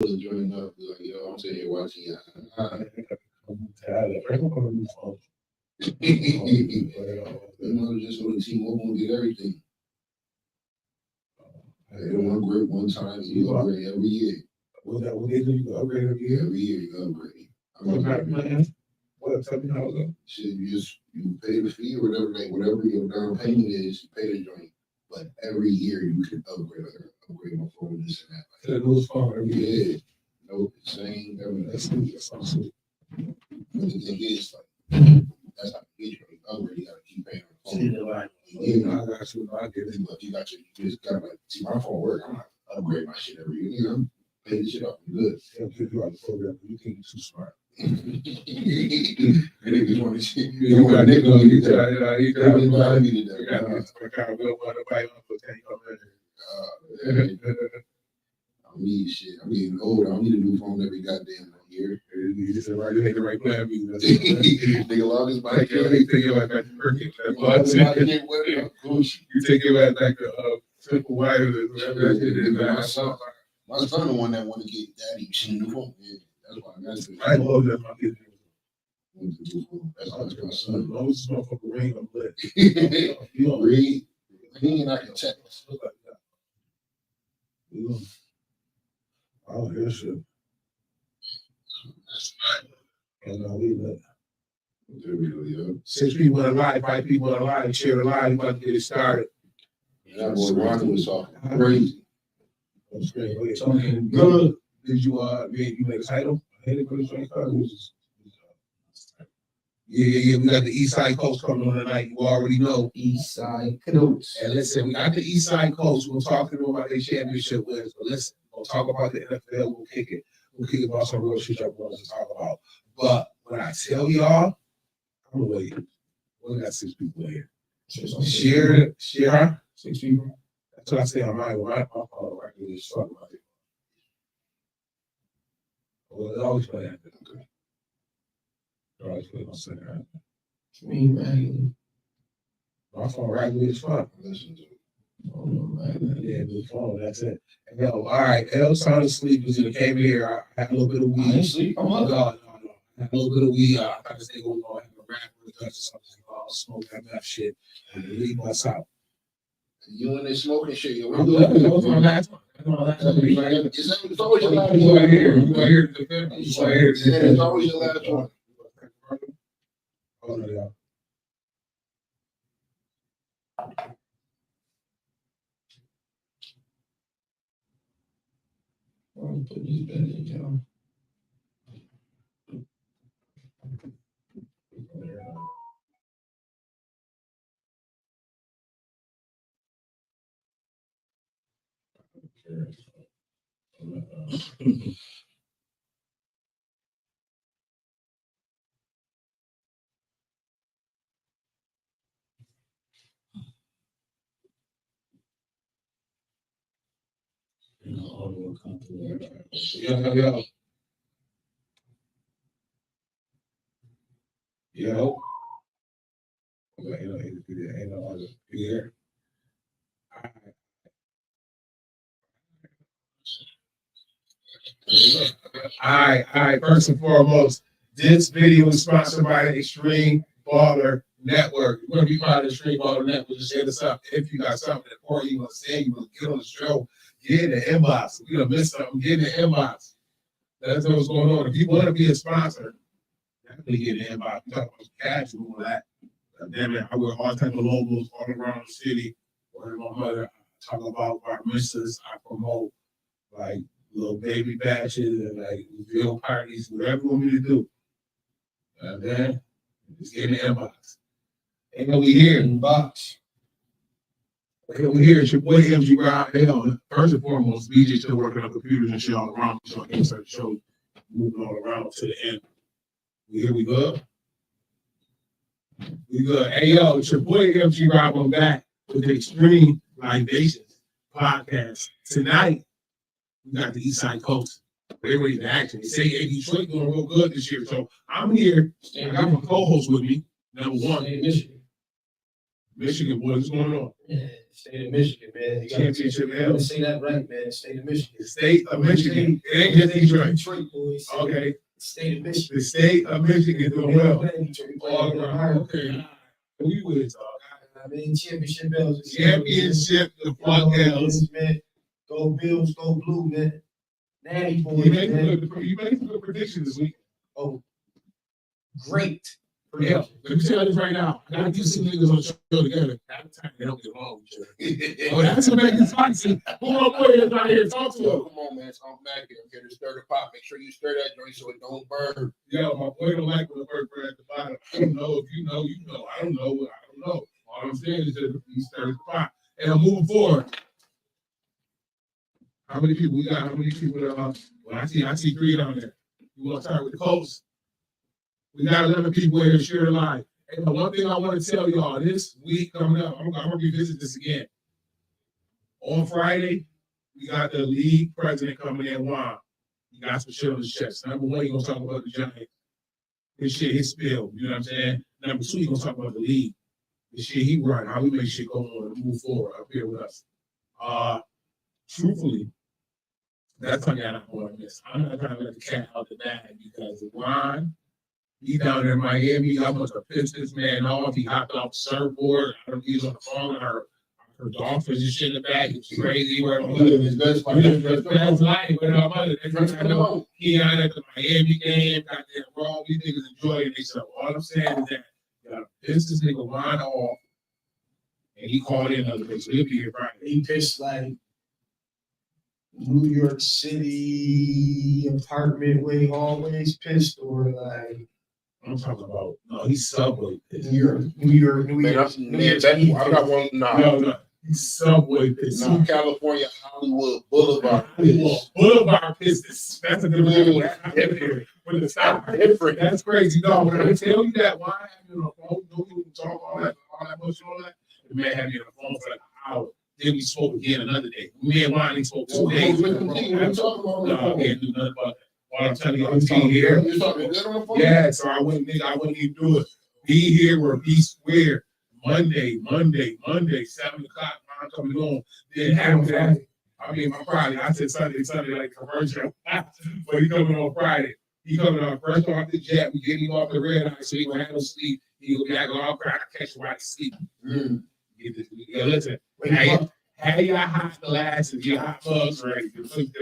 joining up, like, yo, I'm sitting here watching you. I'm tired of it. I'm gonna move on. Just want to T-Mobile get everything. They don't upgrade one time, you upgrade every year. What they do? You upgrade every year? Every year you upgrade. What? Tell me how it goes. Shit, you pay the fee or whatever your down payment is, you pay the joint. But every year you can upgrade my phone, this and that. Like, lose phone every year. Yeah. Nope, same, everything. That's sweet. That's so sweet. But the thing is, like, that's how you get your upgrade. You gotta keep paying on the phone. Yeah, I got you. I get it. But you just gotta like, see my phone work. I'm not upgrade my shit every year. You know, pay this shit up. I'm good. You out the program. You think you're too smart. And they just want to see. You want to nigga on you. You got I need shit. I'm getting older. I need a new phone every goddamn year. You just right. You ain't the right plan. Nigga, long as my kid. You take your ass back to Perkins. You take your ass back to Simple Wires. My son the one that want to get daddy a new phone. Yeah, that's why I got it. I love that my kids. That's why my son. As long as this motherfucker ring, I'm lit. You don't read. He and I can text. I don't hear shit. And we lit. 6 people alive, 5 people alive, share the live, about to get it started. That boy Ronnie was talking crazy. That's great. Okay, so good. Did you make a title? Yeah. We got the Eastside Colts coming on tonight. You already know. Eastside Colts. And listen, we got the Eastside Colts. We'll talk to them about their championship wins. But listen, we'll talk about the NFL. We'll kick it. We'll kick about some real shit y'all want to talk about. But when I tell y'all, I'm gonna wait. We got 6 people here. Share. 6 people. That's what I say on my phone right here. Just talk about it. Well, it always play that. Okay. It always play on second half. Xtreme, man. My phone right here is fun. Listen to it. Oh, man. Yeah, the phone, that's it. And yo, all right, L sound asleep was in the came here. I had a little bit of I weed. ain't sleep. I'm up. No. I had a little bit of weed. I thought this nigga was gonna have a rap with a Dutch or something. I'll smoke that meth shit and leave us out. You and this smoking shit, yo. That was my last one. That's my last one. It's always your last You one. right here. You right here to defend me. You right here to defend me. It's always your last one. Oh, no, yeah. I'm putting these bins in, John. Yo. Yo. Ain't no other. You here? All right. First and foremost, this video is sponsored by the Xtreme Baller Network. You're going to be part of the Xtreme Baller Network. Just hit us up. If you got something important you want to say, you want to get on the show, get in the inbox. If you don't miss something, get in the inbox. Let us know what's going on. If you want to be a sponsor, definitely get in the inbox. We talk about cash and all that. Damn it, I wear all type of logos all around the city. Or my mother, I talk about our missus. I promote like little baby batches and like reveal parties, whatever you want me to do. And then just get in the inbox. And we here. Inbox. And we here. It's your boy MG Rob. Hell, first and foremost, BJ still working on computers and shit all around. So I can start the show moving all around to the end. We good? We good. Hey yo, it's your boy MG Rob. I'm back with the Xtreme Livations podcast. Tonight, we got the Eastside Colts. They're ready to action. They say, hey, Detroit doing real good this year. So I'm here. I got my co-host with me. Number one. Hey, Michigan. Michigan, what's going on? Yeah, state of Michigan, man. You gotta Championship L. say that right, man. State of Michigan. The state of Michigan. It ain't just Detroit. Detroit, boys. Okay. State of Michigan. The state of Michigan doing well. We All play around. Okay. We would talk. I mean, championship bells. Championship, the fuck else. Man. Go Bills, go Blue, man. Natty boys, You made man. some good predictions this week. Oh, great. Yeah, let me tell you this right now. I gotta get some niggas on the show together. Half the time they don't get along with each other. Oh, that's what makes it spicy. Who my boy is right here? Talk to Yo, him. come on, man. I'm back here. I'm here to stir the pot. Make sure you stir that joint so it don't burn. Yo, my boy don't like when the first bird at the bottom. I don't know if you know, you know. I don't know. I don't know. All I'm saying is that he stirs the pot. And I'm moving forward. How many people we got? How many people? Well, I see 3 down there. You want to start with the Colts? We got 11 people in here sharing live. And the one thing I want to tell y'all this week coming up, I'm gonna revisit this again. On Friday, we got the league president coming in, Juan. He got some shit on his chest. Number 1, he's gonna talk about the Giants. His shit, his spill. You know what I'm saying? Number 2, he's gonna talk about the league. The shit he run, how we make shit go on and move forward up here with us. Truthfully, that's something I don't want to miss. I'm not trying to let the cat out the bag because Ron, he down there in Miami. I must have pissed this man off. He hopped off the surfboard. I don't know if he was on the phone. I heard dolphins and shit in the back. It was crazy. Where His best life. I know he out at the Miami game. Goddamn wrong. These niggas enjoying themselves. All I'm saying is that you gotta piss this nigga Ron off, and he called in another day, so he'll be here Friday. He pissed like New York City apartment way always pissed, or like I'm talking about no, he's Subway pissed. New York. I'm not one. Nah. No, he's Subway pissed. Nah, California, Hollywood Boulevard. Boulevard pissed. That's a different when the stop different. That's crazy. No, when I tell you that, why have you on the phone? No, we can talk all that much on that. The man had me on the phone for like an hour. Then we spoke again another day. Me and Wine spoke 2 days. No, I can't do nothing about that. All I'm telling you, I'm being here. Yeah, so I wouldn't even do it. Be here or be square. Monday, 7 o'clock, I'm coming home. Then have that. I mean, I said Sunday like commercial. But he coming on Friday. He coming on fresh off the jet. We getting him off the red eye so he gonna have no sleep. He gonna be like, all crack, catch while he sleep. Listen, have your hot glasses, your hot mugs ready.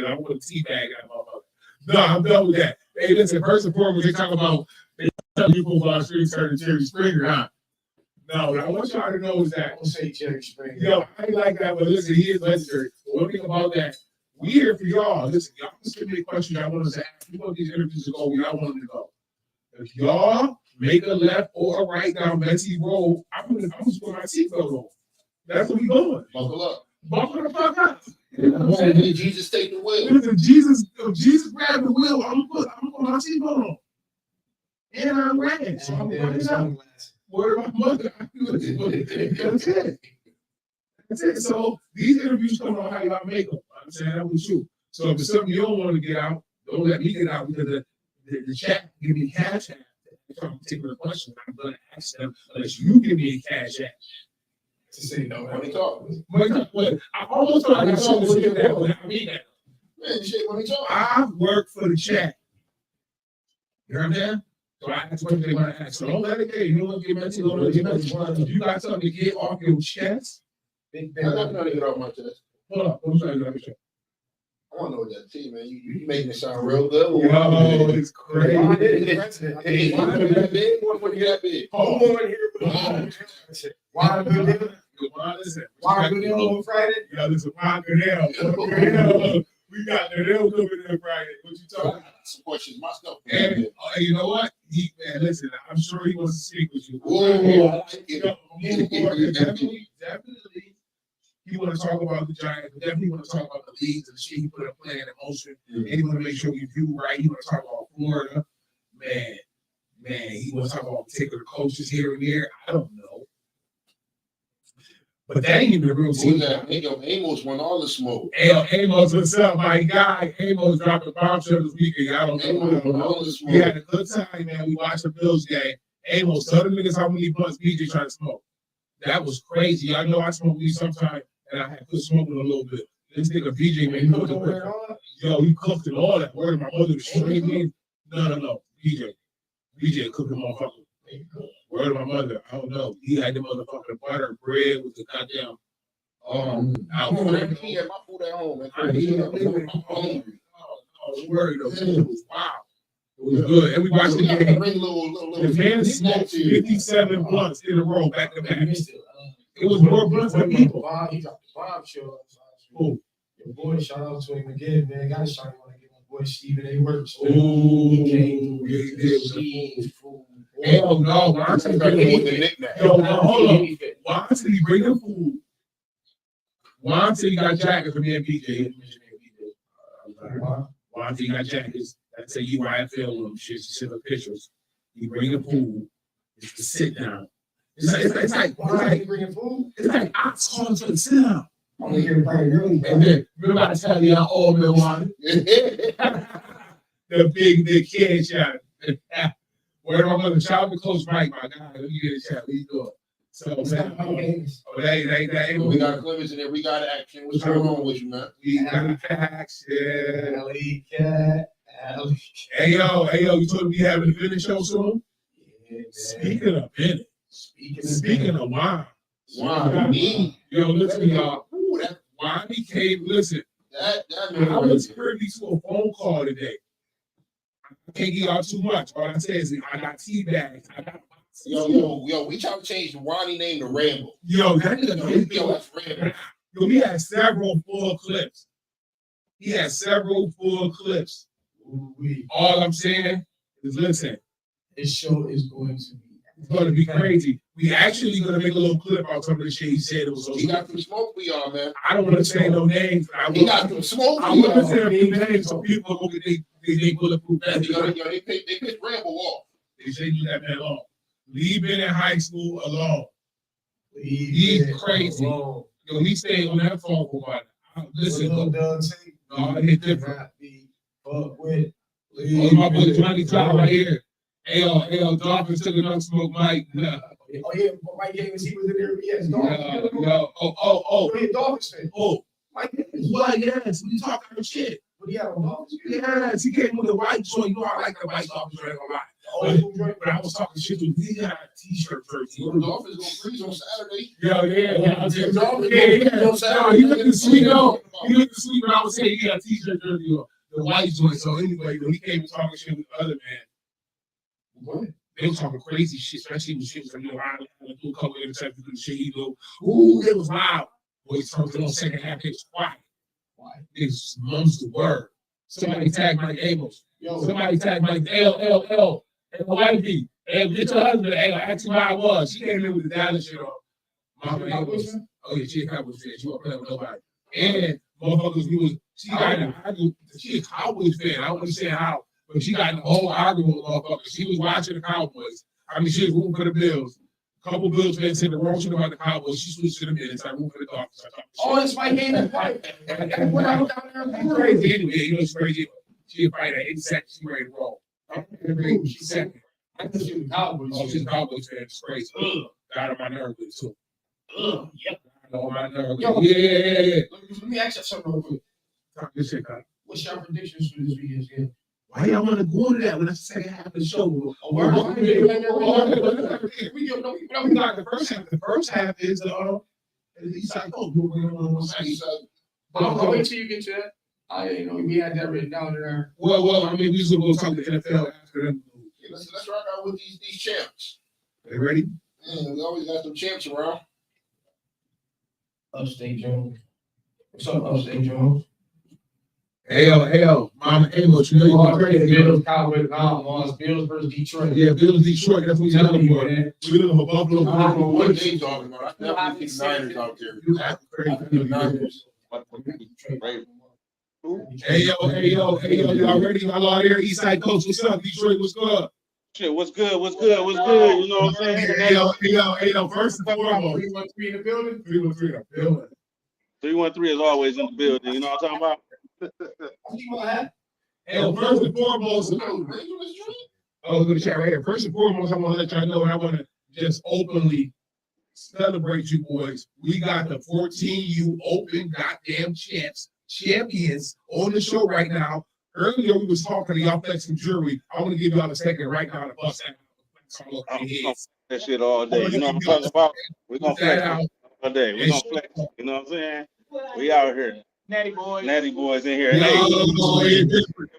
I want a tea bag out of my mother. No, I'm done with that. Hey, listen, first and foremost, they talk about you football streets turning Jerry Springer, huh? No, what I want y'all to know is that don't say Jerry Springer. Yo, I ain't like that, but listen, he is legendary. One thing about that, we here for y'all. Listen, y'all can send me a question y'all want us to ask. You want these interviews to go where y'all want them to go. If y'all make a left or a right down Betsy Road, I'm just put my seatbelt on. That's what we doing. Buckle up. Buckle the fuck up. Did Jesus take the wheel? Listen, if Jesus grabbed the wheel, I'm gonna put my seatbelt on. And I'm ran. So I'm running out. Word of my mother. That's it. That's it. So these interviews come on how y'all make them. I'm saying that was true. So if it's something you don't want to get out, don't let me get out because the chat give me cash app. If I'm particular question, I'm going to ask them unless you give me a cash app. To say no, Money talk. I almost thought I saw this in that one. I mean that. Man, shit, money talk. I work for the chat. You know what I'm saying? So I ask what they want to ask. So don't let it get. You don't want to get messy. Don't let it get messy. If you got something to get off your chest, I'm not trying to get off my chest. Hold up. I'm trying to get off your chest. I don't know what that tea, man. You making it sound real good. Yo, it's crazy. Why did that big? What you that big? Hold on here. Why Listen. Why on Friday? Yeah, listen. Why Goodell? We got Goodell coming in Friday. What you talking about? Some questions, my stuff. And you know what? Man, listen. I'm sure he wants to speak with you. Definitely. He want to talk about the Giants. Definitely want to talk about the leagues and the shit he put a plan in motion. And he want to make sure we view right. He want to talk about Florida. Man. He want to talk about particular coaches here and there. I don't know. But that ain't even the real team. Amos won all the smoke. Amos, what's up, my guy? Amos dropped a bombshell this weekend. I don't know. We had a good time, man. We watched the Bills game. Amos, tell the niggas how many blunts BJ trying to smoke. That was crazy. I know I smoke weed sometimes, and I had put smoke in a little bit. This nigga BJ man, yo, he cooked and all that. Word of my mother was straight in. No. BJ cooked the motherfucker. Word of my mother, I don't know. He had the motherfucking butter bread with the goddamn He had my food at home. Man. I'm hungry. Oh, word though. It was wow. It was good. And we watched the game. The man smoked 57 blunts in a row back to back. It was more blunts than people. He dropped the bomb show. Who? Your boy, shout out to him again, man. Got to shout out to my boy Stephen A. Works. Oh, yeah, he did. Hell no, why did he bring the food? Why did he got jackets from me and PJ? Why did he got jackets? That say UIFL them shit, send the pictures. He bring the food. It's to sit down. It's like why he bringing food? It's like I told him to sit down. I'm gonna hear about it really. And then remember I tell you all Milwaukee. The big kid shot. Where my mother shout the close mic, my God. Let me get a chat. What you doing? So man, we got Clemens in there. We got action. What's going on with you, man? We got action. Alley cat. Hey yo, you told me you having a finish show soon? Yeah, Speaking of Bennett, speaking of wine. Yo, listen, y'all. Wine came, listen. I was privy to a phone call today. I can't get y'all too much. All I say is I got tea bags. I got Yo, we trying to change the Ronnie name to Rambo. Yo, that nigga, that's Rambo. Yo, he had several full clips. All I'm saying is listen. This show is going to be crazy. We actually going to make a little clip out some of the shit he said. It was so he got some smoke for y'all, man. I don't want to say no names. He got some smoke for y'all. I want to say a few names so people go get they bulletproof vests. They pissed Rambo off. They say leave that man alone. Leave him in high school alone. He's crazy. Yo, he stayed on that phone for a while. Listen, no, I hit different. Fuck with. My boy Johnny Todd right here. Hey, Dolphins took another smoke, Mike. Oh yeah, Mike Davis, he was in there. Yes, Dolphins. Dolphins fan. Oh, Mike Davis. Well, yes, we talking about shit. But he had a Dolphins. Yes, he came with a white joint. You know I like the white Dolphins, right? But I was talking shit to he got a t-shirt jersey. The Dolphins gonna freeze on Saturday. Yeah. Yeah. He looked sweet though. He looked sweet, but I was saying he got a t-shirt jersey on. The white joint. So anyway, he came and talking shit with the other man. What? They was talking crazy shit, especially when shit was like, I do a couple of interceptions and shit. He go, ooh, it was loud. Boys turned it on second half, it was quiet. Why? Niggas mums the word. Somebody tagged Mike Amos. Somebody tagged Mike LLL. And the wifey. Hey, get your husband. Hey, ask me how I was. She came in with the Dallas shit on. Mama Amos. Oh, yeah, she a Cowboys fan. She wasn't playing with nobody. And motherfuckers, she a Cowboys fan. I don't understand how. But she got in the whole argument with motherfuckers. She was watching the Cowboys. I mean, she was rooting for the Bills. A couple Bills fans said the wrong shit about the Cowboys. She switched to the Bills. I rooting for the Dolphins. That's my game. That's crazy anyway. You know, it's crazy. She a fighter. 8 seconds. She ready to roll. She's second. I think she was Cowboys. Oh, she's a Cowboys fan. It's crazy. Got on my nerves with it, too. Yep. Got on my nerves. Yeah. Let me ask you something real quick. Talk this shit, guy. What's your predictions for this weekend's game? Why y'all want to go into that when that's the second half of the show? The first half is the Eastside Colts. I'll wait till you get to that. We had that written down in there. Well, I mean, we should go talk to the NFL after them. Let's rock out with these champs. They ready? Yeah, we always got some champs around. Upstate Jones. What's up, Upstate Jones? Hell, Mama Amos, you know you are crazy. Bills, Cowboys, Bills versus Detroit. Yeah, Bills, Detroit. That's what we're looking for. We looking for Buffalo. What are they talking about? I definitely see Niners out there. You have crazy Niners. Hey yo, y'all ready? Y'all out here, Eastside Colts. What's up, Detroit? What's good? Shit, what's good? You know what I'm saying? Hey yo, first and foremost. 313 in the building? 313 in the building. 313 is always in the building. You know what I'm talking about? Hey, first and foremost, go to chat right here. First and foremost, I want to let y'all know, and I want to just openly celebrate you boys. We got the 14U Open goddamn champions on the show right now. Earlier we was talking to y'all flexing jewelry. I want to give y'all a second right now to bust that all over your heads. That shit all day. You know what I'm talking about? We're gonna flex all day. We're gonna flex. You know what I'm saying? We out here. Natty boys in here. Hey, we're different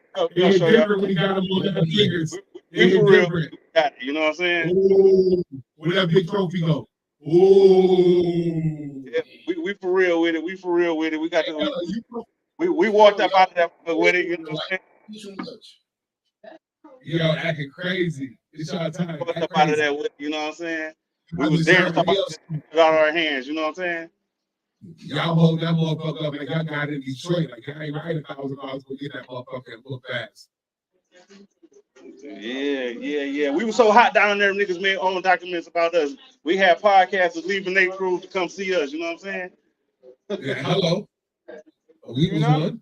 when you got them on the fingers. We for real. We got it, you know what I'm saying? Ooh, where that big trophy go? Ooh. Yeah, we for real with it. We for real with it. We got the we walked up out of that with it. You know what I'm saying? Yo, acting crazy. It's our time. Walked up out of that with it, you know what I'm saying? We was there to talk about it out of our hands. You know what I'm saying? Y'all hold that motherfucker up like y'all got in Detroit. Like I ain't writing $1,000 to get that motherfucker and look fast. Yeah. We were so hot down there, niggas made own documents about us. We had podcasters leaving their crew to come see us. You know what I'm saying? Yeah, hello. We was one.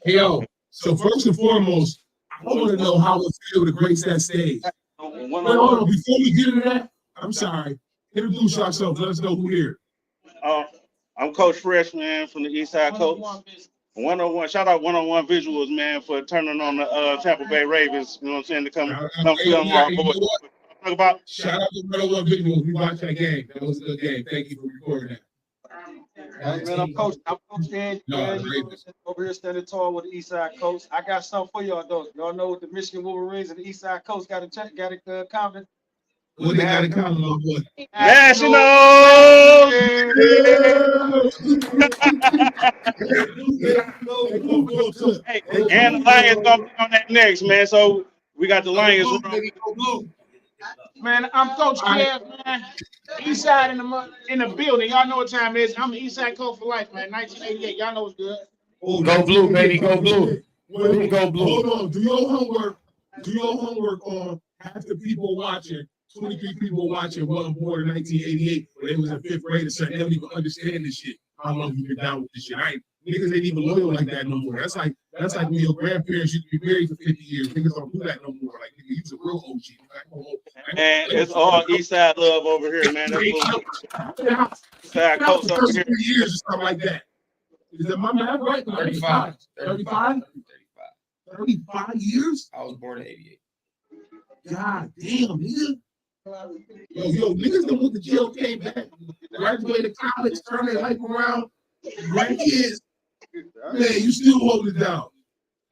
Hey, yo, so first and foremost, I want to know how it feels to grace that stage. Wait, hold on. Before we get into that, I'm sorry. Introduce yourself. Let us know who here. I'm Coach Fresh, man, from the Eastside Colts. 101. Shout out 101 Visuals, man, for turning on the Tampa Bay Ravens. You know what I'm saying? To come film our boys. Talk about. Shout out to 101 Visuals. We watched that game. That was a good game. Thank you for recording that. Man, I'm Coach Ed. Over here standing tall with the Eastside Colts. I got something for y'all though. Y'all know what the Michigan Wolverines and the Eastside Colts got a comment. What they got in common, little boy? National! Hey, and the Lions gonna be on that next, man. So we got the Lions. Man, I'm Coach Kev, man. Eastside in the building. Y'all know what time it is. I'm an Eastside Coach for life, man. 1988. Y'all know what's good. Oh, go blue, baby. Go blue. Go blue. Hold on. Do your homework. Do your homework on half the people watching. 23 people watching wasn't born in 1988, but they was in 5th grade, so they don't even understand this shit. How long you been down with this shit? Niggas ain't even loyal like that no more. That's like when your grandparents used to be married for 50 years. Niggas don't do that no more. Like nigga, you's a real OG. And it's all Eastside love over here, man. That's Eastside Coast over here. 3 years or something like that. Is that my math right? 35. 35 years? I was born in 88. God damn, nigga. Yo, niggas that went to jail, came back, graduated college, turned their life around, grandkids. Man, you still hold it down.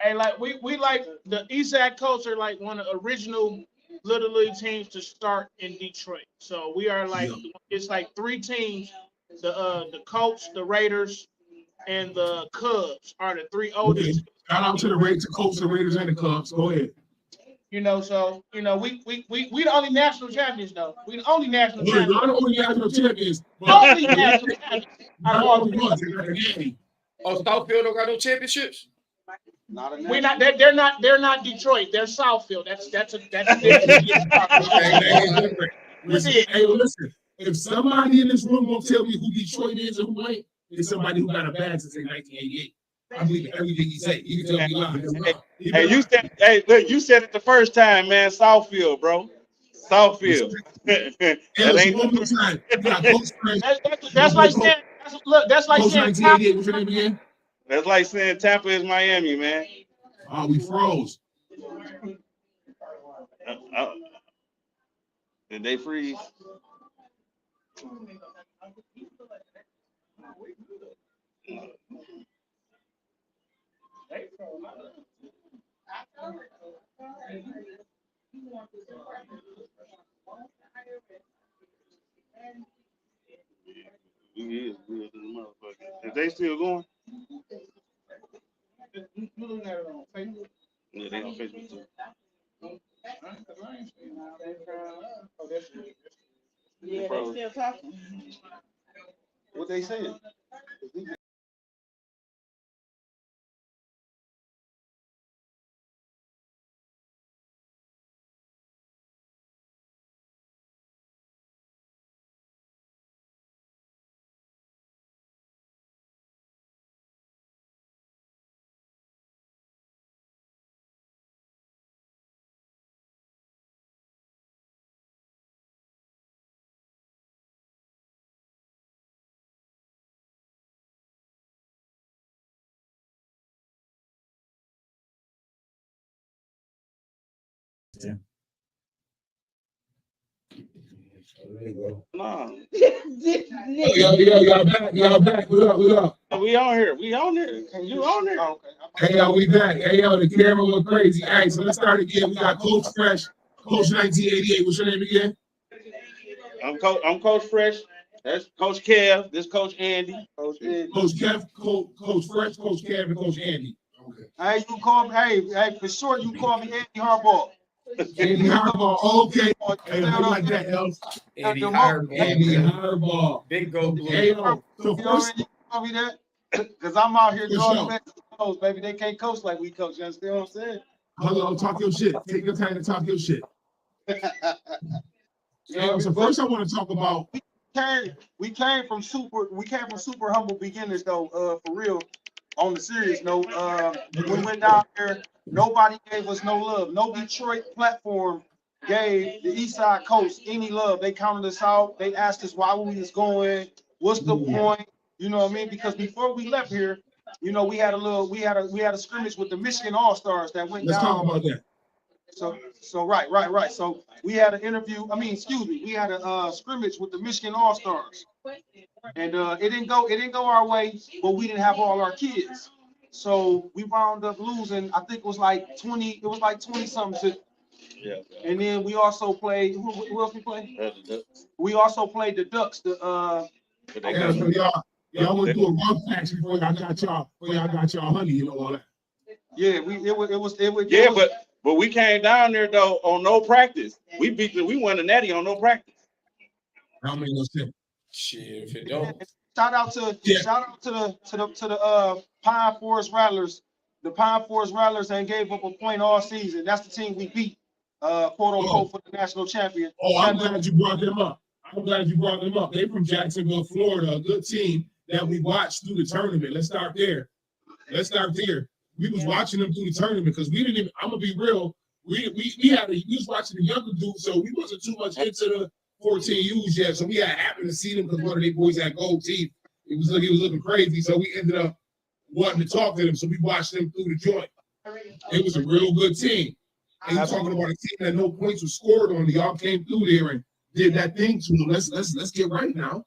Hey, like we like the Eastside Colts are like one of the original Little League teams to start in Detroit. So we are like it's like 3 teams. The Colts, the Raiders, and the Cubs are the 3 oldest. Okay. Shout out to the Raiders, the Colts, the Raiders, and the Cubs. Go ahead. You know, so we the only national champions though. We the only national champions. You're the only national champions. Only national champions. Oh, Southfield don't got no championships? We're not. They're not. They're not Detroit. They're Southfield. That's different. Hey, listen. If somebody in this room won't tell me who Detroit is and who ain't, it's somebody who got a badge since 1988. I believe everything he say. You can tell me lies. Hey, you said it the first time, man. Southfield, bro. Southfield. That's like saying. That's like saying. 1988. What's your name again? That's like saying Tampa is Miami, man. Oh, we froze. Did they freeze? Is they still going? Yeah, they on Facebook too. Yeah, they still talking. What they saying? Yeah. There you go. No. Y'all back. What up? We on here. We on there. And you on there. Oh, okay. Hey, yo, we back. Hey, yo, the camera went crazy. All right, so let's start again. We got Coach Fresh, Coach 1988. What's your name again? I'm Coach Fresh. That's Coach Kev. This Coach Andy. Coach Kev, Coach Fresh, Coach Kev, and Coach Andy. Okay. Hey, you call me. Hey, for sure, you call me Andy Harbaugh. Andy Harbaugh. Okay. Hey, I like that, Els. Andy Harbaugh. Andy Harbaugh. Big go blue. Hey, yo, so You first, already call me that? Because I'm out here For drawing sure. back to the coach, baby. They can't coach like we coach. You understand what I'm saying? hello, talk your shit. Take your time to talk your shit. You Hey, yo, so first I want to talk about, we came from super humble beginnings though, for real. On the serious note, we went down there, nobody gave us no love. No Detroit platform gave the Eastside Colts any love. They counted us out. They asked us why we was going, what's the point? You know what I mean? Because before we left here, you know, we had a scrimmage with the Michigan All-Stars that went let's down. talk about that. So right. So we had an interview. We had a scrimmage with the Michigan All-Stars, and it didn't go our way, but we didn't have all our kids. So we wound up losing. I think it was like 20. It was like 20 something. Yeah. And then we also played. Who else we played? We also played the Ducks. Yeah, so y'all went through a rough patch before y'all got y'all honey, you know all that. Yeah, it was. Yeah, but we came down there though on no practice. We won a natty on no practice. How many was it? Shit, if it don't. Shout out to the Pine Forest Rattlers. The Pine Forest Rattlers ain't gave up a point all season. That's the team we beat, quote unquote, for the national champion. Oh, I'm glad you brought them up. They from Jacksonville, Florida, a good team that we watched through the tournament. Let's start there. We was watching them through the tournament because we didn't even, I'm gonna be real, we was watching the younger dudes, so we wasn't too much into the 14U's yet. So we had happened to see them because one of their boys had gold teeth. He was looking crazy. So we ended up wanting to talk to them. So we watched them through the joint. It was a real good team. And you're talking about a team that no points were scored on. Y'all came through there and did that thing to them. Let's get right now.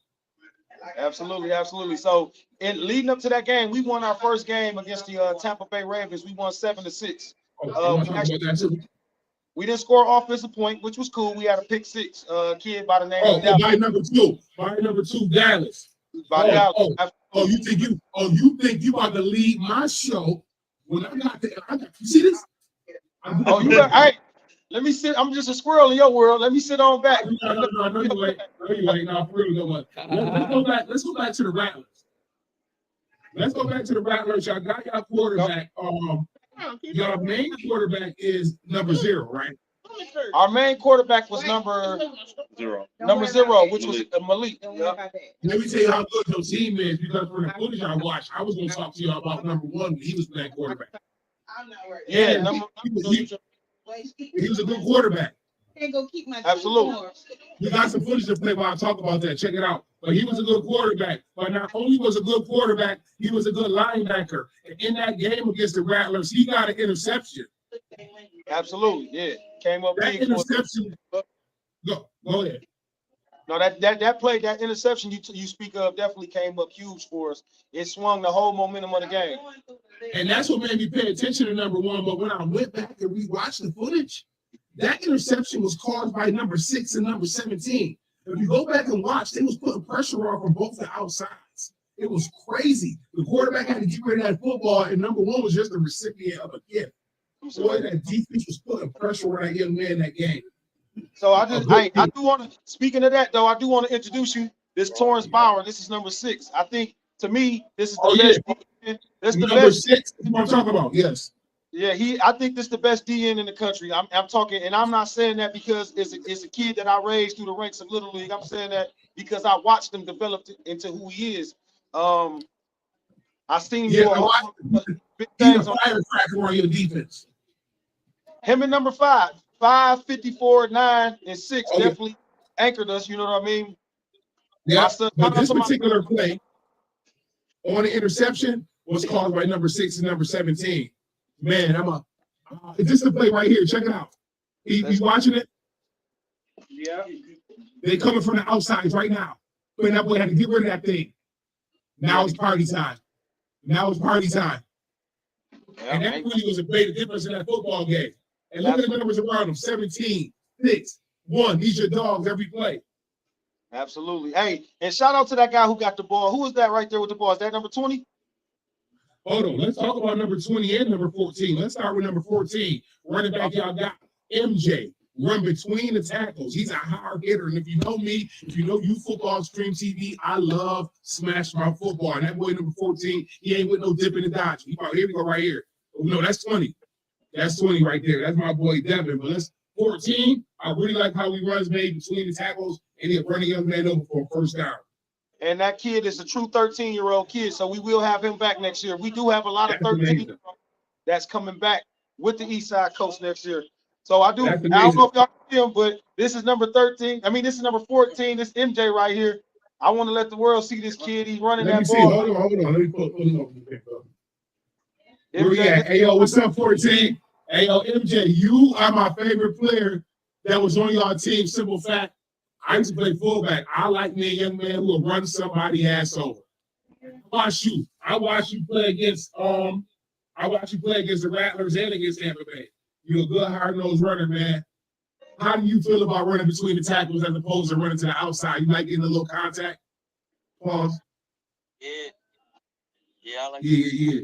Absolutely. So, in leading up to that game, we won our first game against the Tampa Bay Ravens. We won 7-6. We didn't score offensive point, which was cool. We had a pick six. Kid by the name of Dallas. By number two, Dallas. You think you about to lead my show when I got there? You see this? Hey, let me sit. I'm just a squirrel in your world. Let me sit on back. No, you ain't. No, for real, no. Let's go back to the Rattlers. Y'all got y'all quarterback. Your main quarterback is number 0, right? Our main quarterback was number 0, which was Malik. Let me tell you how good your team is, because for the footage I watched, I was going to talk to you about number 1 when he was playing quarterback. Yeah, he was a good quarterback. Absolutely. We got some footage to play while I talk about that. Check it out. But he was a good quarterback. But not only was a good quarterback, he was a good linebacker. And in that game against the Rattlers, he got an interception. Absolutely, yeah. Came up that big. Interception. Go ahead. No, that play, that interception you speak of definitely came up huge for us. It swung the whole momentum of the game. And that's what made me pay attention to number 1. But when I went back and rewatched the footage, that interception was caused by number 6 and number 17. If you go back and watch, they was putting pressure on from both the outsides. It was crazy. The quarterback had to get rid of that football, and number 1 was just a recipient of a gift. Boy, that defense was putting pressure on that young man that game. So I do want to, speaking of that though, I do want to introduce you. This Torrance Bauer, this is number 6. I think to me, this is the best. This is the number best. 6. That's what I'm talking about. Yes. Yeah, I think this is the best DN in the country. I'm talking, and I'm not saying that because it's a kid that I raised through the ranks of Little League. I'm saying that because I watched him develop into who he is. I seen big things on firecracker on your defense. Him and number 5, 54, 9, and 6 definitely anchored us. You know what I mean? Yeah. But this particular play on the interception was caused by number 6 and number 17. Man, this is the play right here. Check it out. He's watching it. Yeah. They coming from the outsides right now. But that boy had to get rid of that thing. Now it's party time. Now it's party time. And that really was a big difference in that football game. And look at the numbers around them: 17, 6, 1. These are dogs every play. Absolutely. Hey, and shout out to that guy who got the ball. Who is that right there with the ball? Is that number 20? Hold on. Let's talk about number 20 and number 14. Let's start with number 14. Running back, y'all got MJ. Run between the tackles. He's a hard hitter. And if you know me, if you know you football Xtreme TV, I love smash mouth football. And that boy number 14, he ain't with no dipping and dodging. Here we go right here. Oh, no, that's 20. That's 20 right there. That's my boy Devin. But let's 14. I really like how he runs made between the tackles and he'll run a young man over for a first down. And that kid is a true 13-year-old kid, so we will have him back next year. We do have a lot of 13 that's coming back with the Eastside Colts next year. So I don't know if y'all see him, but this is number 13. I mean, this is number 14. This MJ right here. I want to let the world see this kid. He's running that ball. Hold on. Let me put him over there. Where we at? Hey, yo, what's up, 14? Hey, yo, MJ, you are my favorite player that was on your team. Simple fact, I used to play fullback. I like me a young man who will run somebody's ass over. I watch you play against the Rattlers and against Tampa Bay. You're a good hard-nosed runner, man. How do you feel about running between the tackles as opposed to running to the outside? You like getting a little contact? Pause. Yeah, I like Yeah.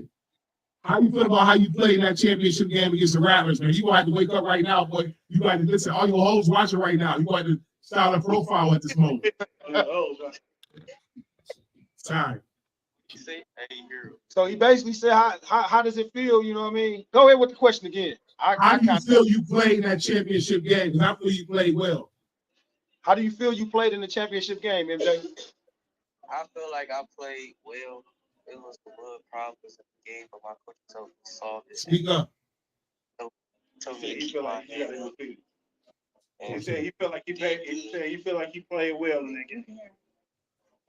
How you feel about how you played in that championship game against the Rattlers, man? You gonna have to wake up right now, boy. You got to listen. All your hoes watching right now. You got to style a profile at this moment. Sorry. So he basically said, how does it feel? You know what I mean? Go ahead with the question again. How do you feel you played in that championship game? Because I feel you played well. How do you feel you played in the championship game, MJ? I feel like I played well. It was the little problems in the game, but my coach told me to solve it. Speak up. Told me to keep my head up. He said he felt like he played. He said he felt like he played well in that game.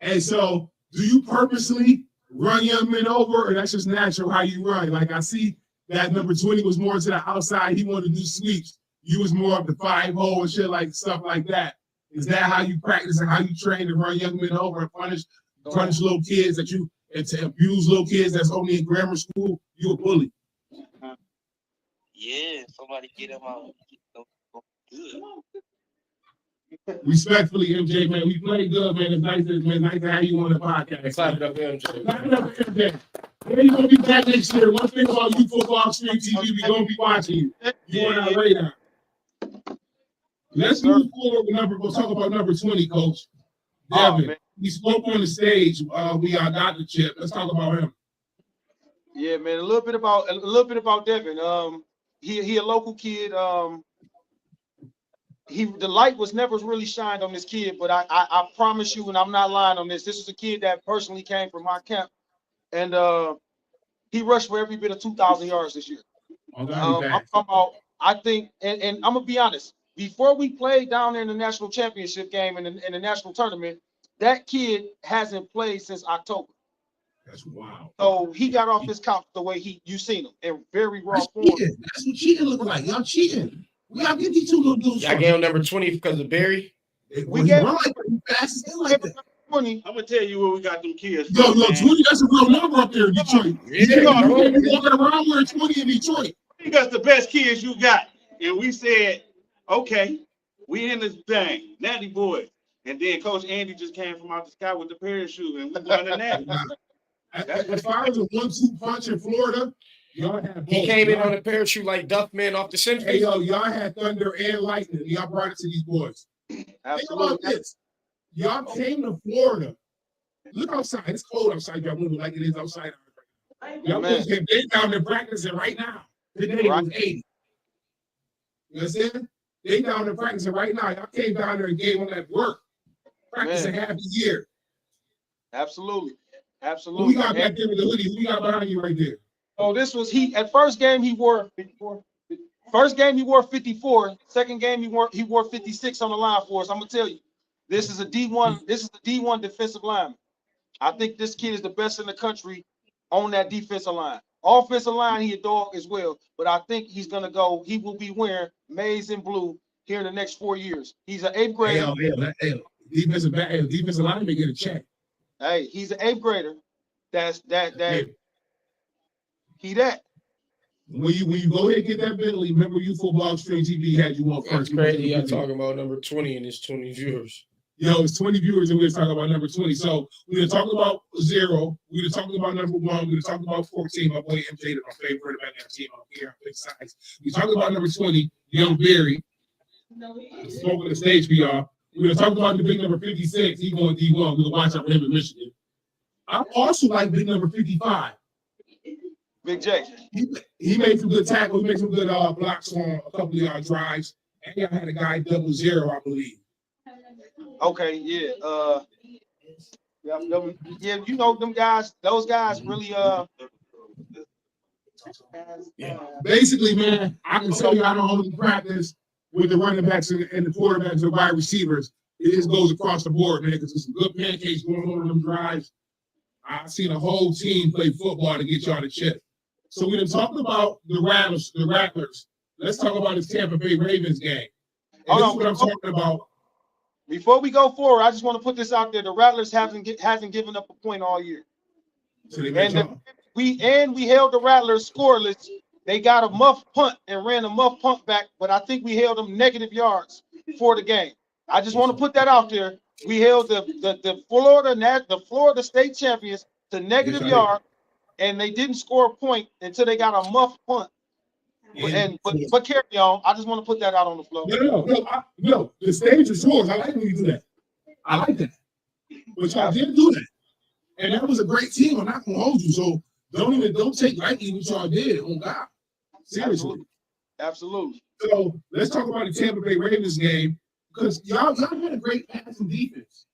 And so, do you purposely run young men over, or that's just natural how you run? Like I see that number 20 was more to the outside. He wanted to do sweeps. You was more of the 5-hole and shit, like stuff like that. Is that how you practice and how you train to run young men over and punish little kids and to abuse little kids that's only in grammar school? You a bully. Yeah, somebody get him out. Good. Respectfully, MJ, man, we played good, man. It's nice to have you on the podcast. Clap it up, MJ. Clap it up, MJ. Yeah, you're gonna be back next year. One thing about you football Xtreme TV, we're gonna be watching you. You on our radar. Let's move forward with we'll talk about number 20, Coach. Devin. He spoke on the stage. We got the chip. Let's talk about him. Yeah, man. A little bit about Devin. He a local kid. The light was never really shined on this kid, but I promise you, and I'm not lying on this. This is a kid that personally came from my camp, and he rushed for every bit of 2,000 yards this year. I'm talking about. I think, and I'm gonna be honest. Before we played down there in the national championship game and in the national tournament, that kid hasn't played since October. That's wild. So he got off his couch the way you seen him in very raw form. That's what cheating look like. Y'all cheating. We gotta get these two little dudes. Y'all gave him number 20 because of Barry. We gave him fast like that. 20. I'm gonna tell you where we got them kids. Yo, 20, that's a real number up there in Detroit. You walking around wearing 20 in Detroit. You got the best kids you got. And we said, okay, we in this thing, Natty boy. And then Coach Andy just came from out the sky with the parachute, and we won the Natty. As far as a 1-2 punch in Florida, y'all had he came in on a parachute like Duffman off the center. Hey, yo, y'all had thunder and lightning. Y'all brought it to these boys. Absolutely. Think about this. Y'all came to Florida. Look outside. It's cold outside y'all window like it is outside. Y'all boys came down there practicing right now. Today was 80. You understand? They down there practicing right now. Y'all came down there and gave them that work. Practicing half the year. Absolutely. Who we got back there with the hoodie? Who we got behind you right there? Oh, this was at first game he wore 54. First game he wore 54. Second game he wore 56 on the line for us. I'm gonna tell you, this is a D1. This is the D1 defensive lineman. I think this kid is the best in the country on that defensive line. Offensive line, he a dog as well. But I think he will be wearing maize and blue here in the next 4 years. He's an 8th grader. Defensive lineman get a check. Hey, he's an 8th grader. Yeah. He that. When you go ahead and get that Bentley, remember you football Xtreme TV had you on first. That's crazy. Y'all talking about number 20 and it's 20 viewers. Yo, it's 20 viewers and we're talking about number 20. So we're talking about 0. We're talking about number 1. We're talking about 14. My boy MJ, my favorite about that team on here. Big size. We're talking about number 20, Young Barry. Smoking the stage for y'all. We're gonna talk about the big number 56. He going D1. We're gonna watch out for him in Michigan. I also like big number 55. Big J. He made some good tackles. He made some good blocks on a couple of y'all drives. And y'all had a guy 00, I believe. Okay, yeah. Yeah, you know them guys. Those guys really Yeah. Basically, man, I can tell you I don't only practice with the running backs and the quarterbacks and wide receivers. It just goes across the board, man, because there's some good pancakes going on in them drives. I've seen a whole team play football to get y'all to chip. So we done talked about the Rattlers. Let's talk about this Tampa Bay Ravens game. And this is what I'm talking about. Before we go forward, I just want to put this out there. The Rattlers hasn't given up a point all year. So we held the Rattlers scoreless. They got a muff punt and ran a muff punt back, but I think we held them negative yards for the game. I just want to put that out there. We held the Florida State champions to negative yards, and they didn't score a point until they got a muff punt. But carry on. I just want to put that out on the floor. No. The stage is yours. I like when you do that. I like that. But y'all didn't do that. And that was a great team. I'm not gonna hold you. So don't take lightly what y'all did on God. Seriously. Absolutely. So let's talk about the Tampa Bay Ravens game because y'all had a great passing defense.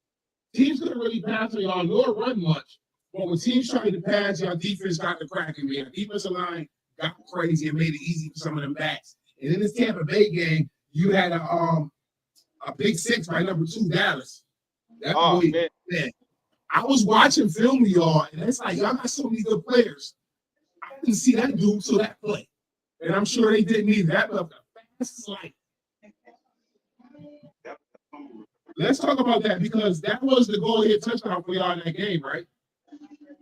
Teams couldn't really pass on y'all nor run much. But when teams tried to pass, y'all defense got the cracking, man. Defensive line got crazy and made it easy for some of them backs. And in this Tampa Bay game, you had a pick 6 by number 2, Dallas. That boy, man. I was watching film of y'all, and it's like y'all got so many good players. I didn't see that dude till that play. And I'm sure they didn't either. That was the fastest light. Let's talk about that because that was the go-ahead touchdown for y'all in that game, right?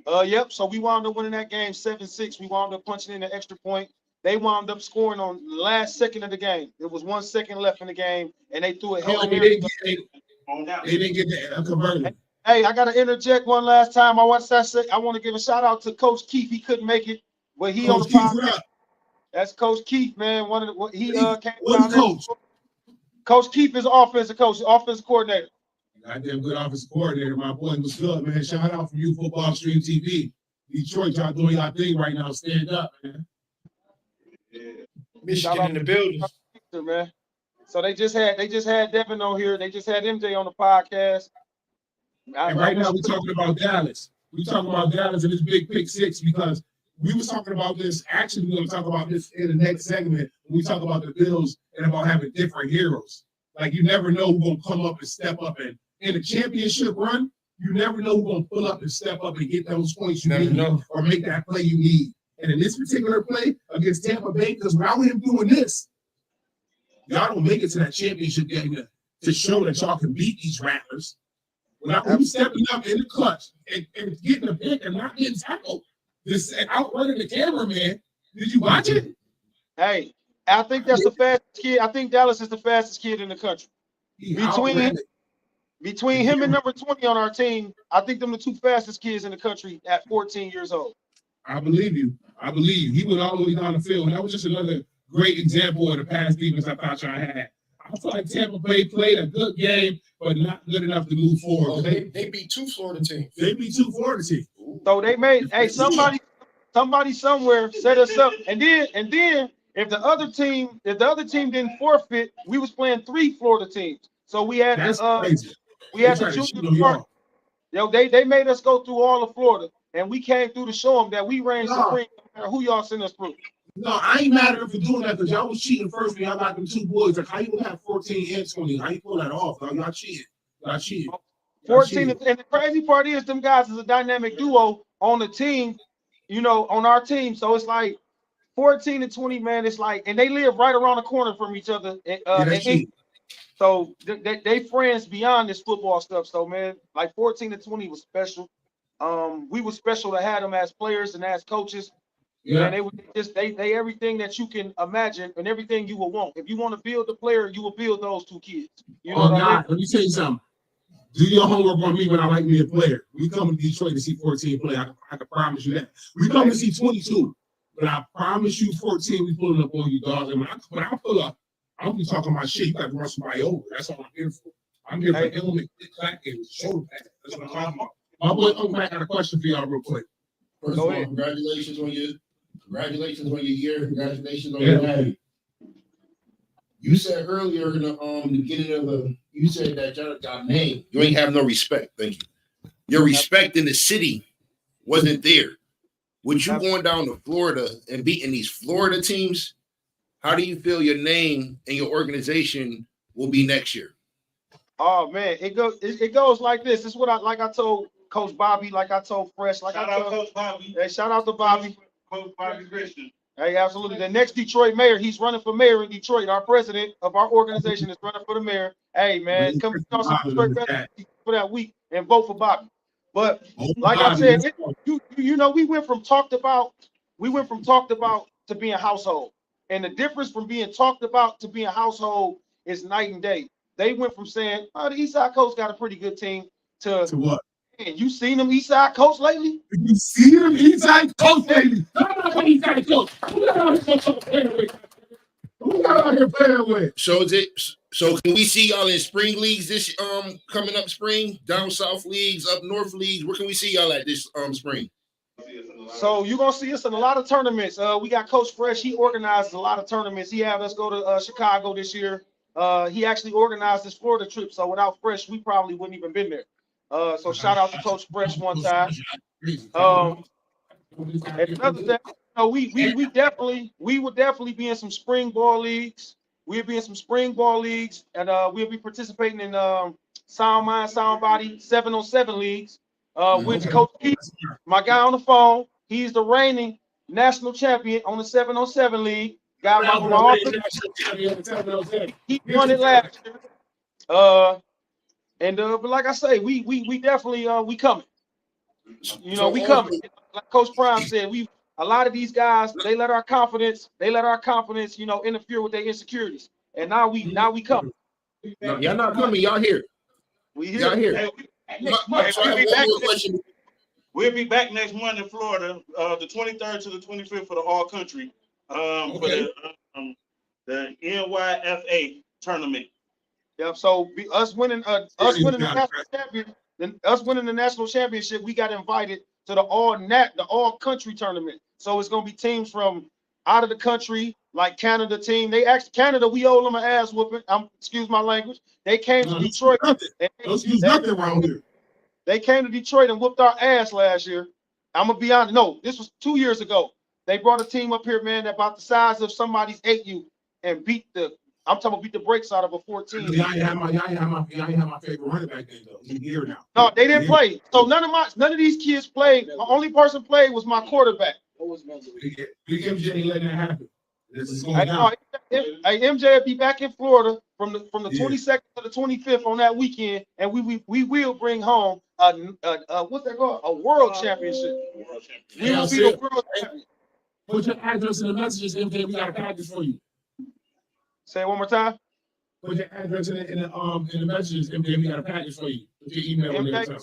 Yep. So we wound up winning that game 7-6. We wound up punching in the extra point. They wound up scoring on the last second of the game. There was 1 second left in the game, and they threw a Hail Mary. They didn't get the converted. Hey, I got to interject one last time. I want to give a shout out to Coach Keith. He couldn't make it, but he Coach on the podcast. That's Coach Keith, man. Came down there. Coach Keith is offensive coach, offensive coordinator. Goddamn good offensive coordinator. My boy was good, man. Shout out from you, Football Xtreme TV. Detroit, y'all doing y'all thing right now. Stand up, man. Yeah. Michigan in the building, man. So they just had Devin on here. They just had MJ on the podcast. And right now we're talking about Dallas. We're talking about Dallas and this big pick 6 because we was talking about this. Actually, we're going to talk about this in the next segment when we talk about the Bills and about having different heroes. Like you never know who's going to come up and step up. And in a championship run, you never know who's going to pull up and step up and get those points you need or make that play you need. And in this particular play against Tampa Bay, because without him doing this, y'all don't make it to that championship game to show that y'all can beat these Rattlers. Without him stepping up in the clutch and getting a pick and not getting tackled, this outrunning the cameraman. Did you watch it? Hey, I think that's the fastest kid. I think Dallas is the fastest kid in the country. Between him and number 20 on our team, I think them the 2 fastest kids in the country at 14 years old. I believe you. He went all the way down the field. And that was just another great example of the pass defense I thought y'all had. I feel like Tampa Bay played a good game, but not good enough to move forward. Oh, they beat 2 Florida teams. So they made somebody somewhere set us up. And then if the other team didn't forfeit, we was playing 3 Florida teams. So we had the junior part. Yo, they made us go through all of Florida, and we came through to show them that we reigned supreme no matter who y'all sent us through. No, I ain't mad at her for doing that because y'all was cheating first when y'all got them 2 boys. Like, how you have 14 and 20? How you pull that off? Y'all cheating. 14, and the crazy part is them guys is a dynamic duo on the team. on our team. So it's like 14 and 20, man. It's like, and they live right around the corner from each other. So they friends beyond this football stuff. So man, like 14 and 20 was special. We were special to have them as players and as coaches. Yeah. And they would just they everything that you can imagine and everything you will want. If you want to build the player, you will build those two kids. You know what I mean? Let me tell you something. Do your homework on me when I like me a player. We come to Detroit to see 14 play. I can promise you that. We come to see 22, but I promise you 14, we pulling up on you, dog. And when I pull up, I don't be talking about shit. You got to run somebody over. That's all I'm here for. I'm here for helmet, clack, and shoulder pad. That's what I'm talking about. My boy Uncle Mac got a question for y'all real quick. First of all, congratulations on your year. Congratulations on your marriage. You said earlier in the beginning you said that y'all got named. You ain't have no respect. Thank you. Your respect in the city wasn't there. With you going down to Florida and beating these Florida teams, how do you feel your name and your organization will be next year? Oh man, it goes like this. This is what I told Coach Bobby, like I told Fresh, like Shout out Coach Bobby. Hey, shout out to Bobby. Coach Bobby Christian. Hey, absolutely. The next Detroit mayor, he's running for mayor in Detroit. Our president of our organization is running for the mayor. Hey, man, come to Detroit for that week and vote for Bobby. But like I said, we went from talked about to being household. And the difference from being talked about to being household is night and day. They went from saying, oh, the Eastside Colts got a pretty good team to what? Man, you seen them Eastside Colts lately? You see them Eastside Colts lately? Eastside Colts. Who got out here playing with? So can we see y'all in spring leagues this coming up spring? Down south leagues, up north leagues. Where can we see y'all at this spring? So you're gonna see us in a lot of tournaments. We got Coach Fresh. He organizes a lot of tournaments. He had us go to Chicago this year. He actually organized this Florida trip. So without Fresh, we probably wouldn't even been there. So shout out to Coach Fresh one time. And another thing, we would definitely be in some spring ball leagues. We'll be in some spring ball leagues, and we'll be participating in Sound Mind, Sound Body 7-on-7 leagues. Which Coach Keith, my guy on the phone, he's the reigning national champion on the 7-on-7 league. Got he won it last year. But like I say, we definitely we coming. We coming. Like Coach Prime said, a lot of these guys, they let our confidence, interfere with their insecurities. And now we come. No, y'all not coming, y'all here. We here. Y'all here. We'll be back next month in Florida, the 23rd to the 25th for the All Country, for the NYFA tournament. Yeah. So us winning the national championship, we got invited to the all country tournament. So it's gonna be teams from out of the country, like Canada team. They asked Canada, we owe them an ass whooping. Excuse my language. They came to Detroit. They came to Detroit and whooped our ass last year. I'm gonna be honest. No, this was 2 years ago. They brought a team up here, man, about the size of somebody's 8U and beat the brakes out of a 14. Y'all ain't have my favorite running back then though. He's here now. No, they didn't play. So none of these kids played. The only person played was my quarterback. Big MJ ain't letting that happen. This is going down. MJ will be back in Florida from the 22nd to the 25th on that weekend, and we will bring home what's that called? A world championship. We will be the world champion. Put your address in the messages, MJ. We got a package for you. Say it one more time. Put your address in the messages, MJ. We got a package for you. Put your email in there.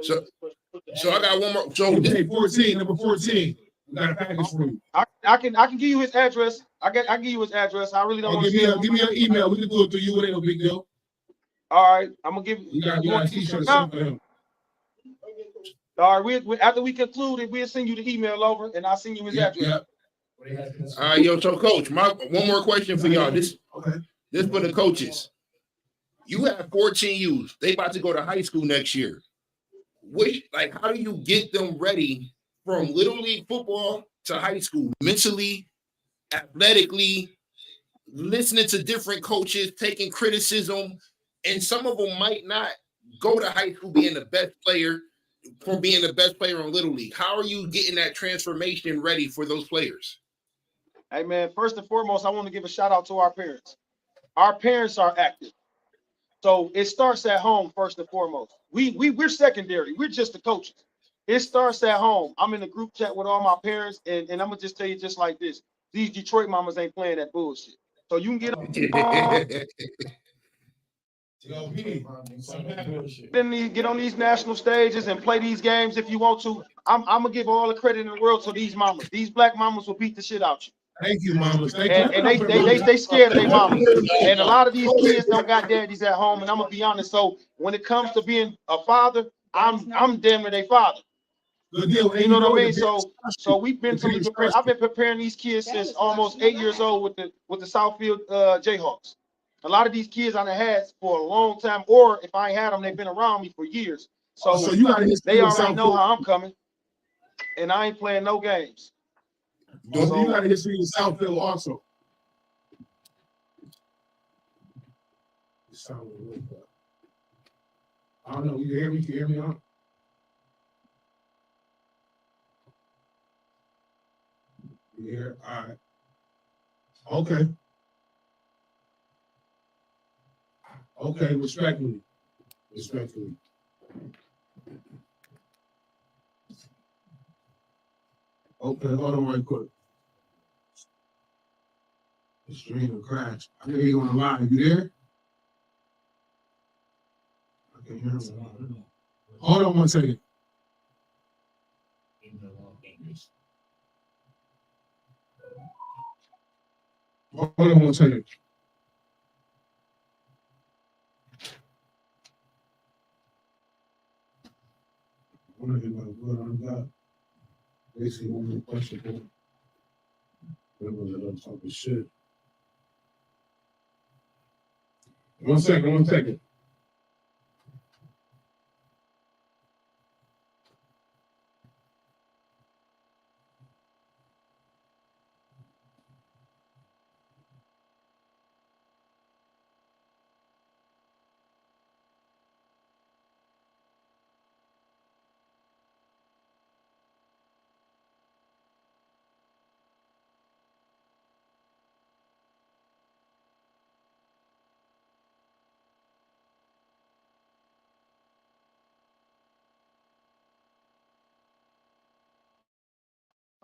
So I got one more. So number 14. We got a package for you. I can give you his address. I can give you his address. I really don't want to give me an email. We can do it through you. It ain't no big deal. All right, I'm gonna give you. You got a t-shirt for him. All right, after we conclude it, we'll send you the email over, and I'll send you his address. All right, so coach, one more question for y'all. This for the coaches. You have 14 youth. They about to go to high school next year. How do you get them ready from little league football to high school, mentally, athletically, listening to different coaches, taking criticism, and some of them might not go to high school being the best player. from being the best player in Little League? How are you getting that transformation ready for those players? Hey man, first and foremost, I want to give a shout out to our parents. Our parents are active. So it starts at home first and foremost. We're secondary. We're just the coaches. It starts at home. I'm in a group chat with all my parents, and I'm gonna just tell you just like this: these Detroit mamas ain't playing that bullshit. So you can get get on these national stages and play these games if you want to. I'm gonna give all the credit in the world to these mamas. These black mamas will beat the shit out you. Thank you, mamas. Thank And you. they scared of their mamas. And a lot of these kids don't got daddies at home. And I'm gonna be honest. So when it comes to being a father, I'm damn near their father. Good deal. You know what I mean? So we've been preparing. I've been preparing these kids since almost 8 years old with the Southfield Jayhawks. A lot of these kids I done had for a long time, or if I ain't had them, they've been around me for years. So you got they already know how I'm coming, and I ain't playing no games. So you got a history in Southfield also. I don't know. You hear me? You hear me on? You hear? All right. Okay. Okay. Respectfully. Respectfully. Okay. Hold on right quick. The stream will crash. I hear you on the line. You there? I can hear him. Hold on 1 second. Hold on 1 second. I want to get my blood on God. Basically, one more question for him. That was a talking shit. 1 second, 1 second.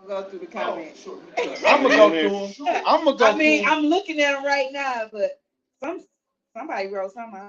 Go through the comments. I'm gonna go through them. I'm gonna go. I mean, I'm looking at them right now, but somebody wrote something.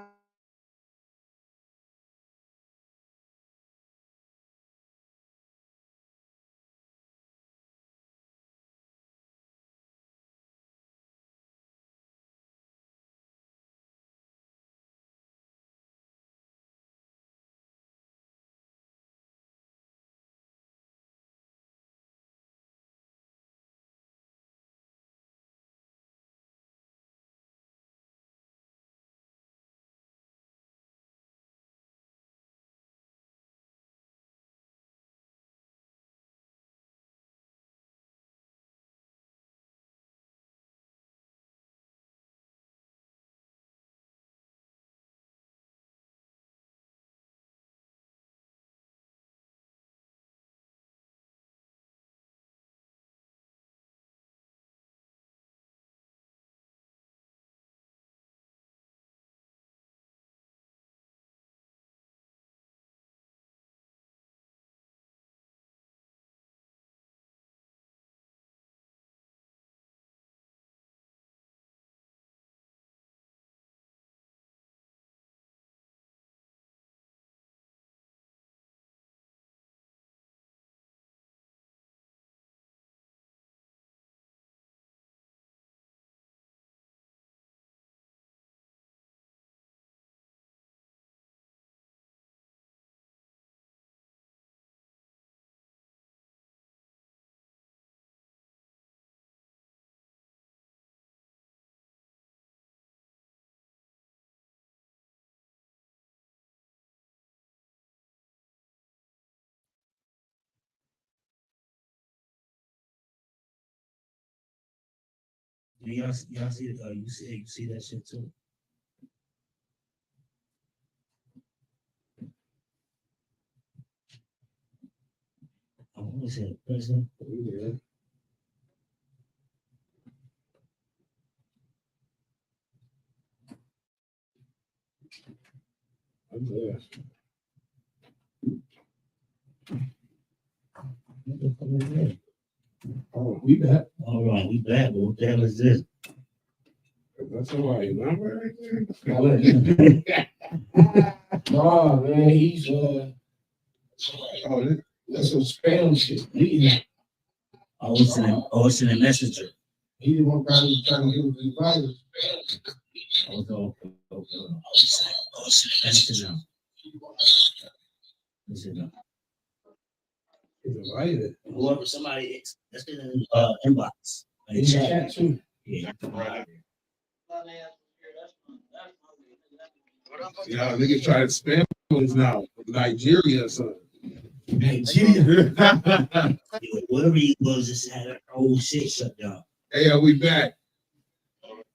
Y'all see you see that shit too. I want to say president. Yeah. I'm there. What the fuck is that? Oh, we back. All right, we back. What the hell is this? That's all right. Number right there. Oh man, he's Oh, that's some spam shit. It's in the messenger. He didn't want guys trying to give us the virus. Okay. It's in the messenger. Listen, He's invited. whoever somebody is, that's in the inbox. In the chat too. Yeah. Yeah, niggas try to spam us now. Nigeria or something. Nigeria. Whatever he was, just had our whole shit shut down. Hey, we back.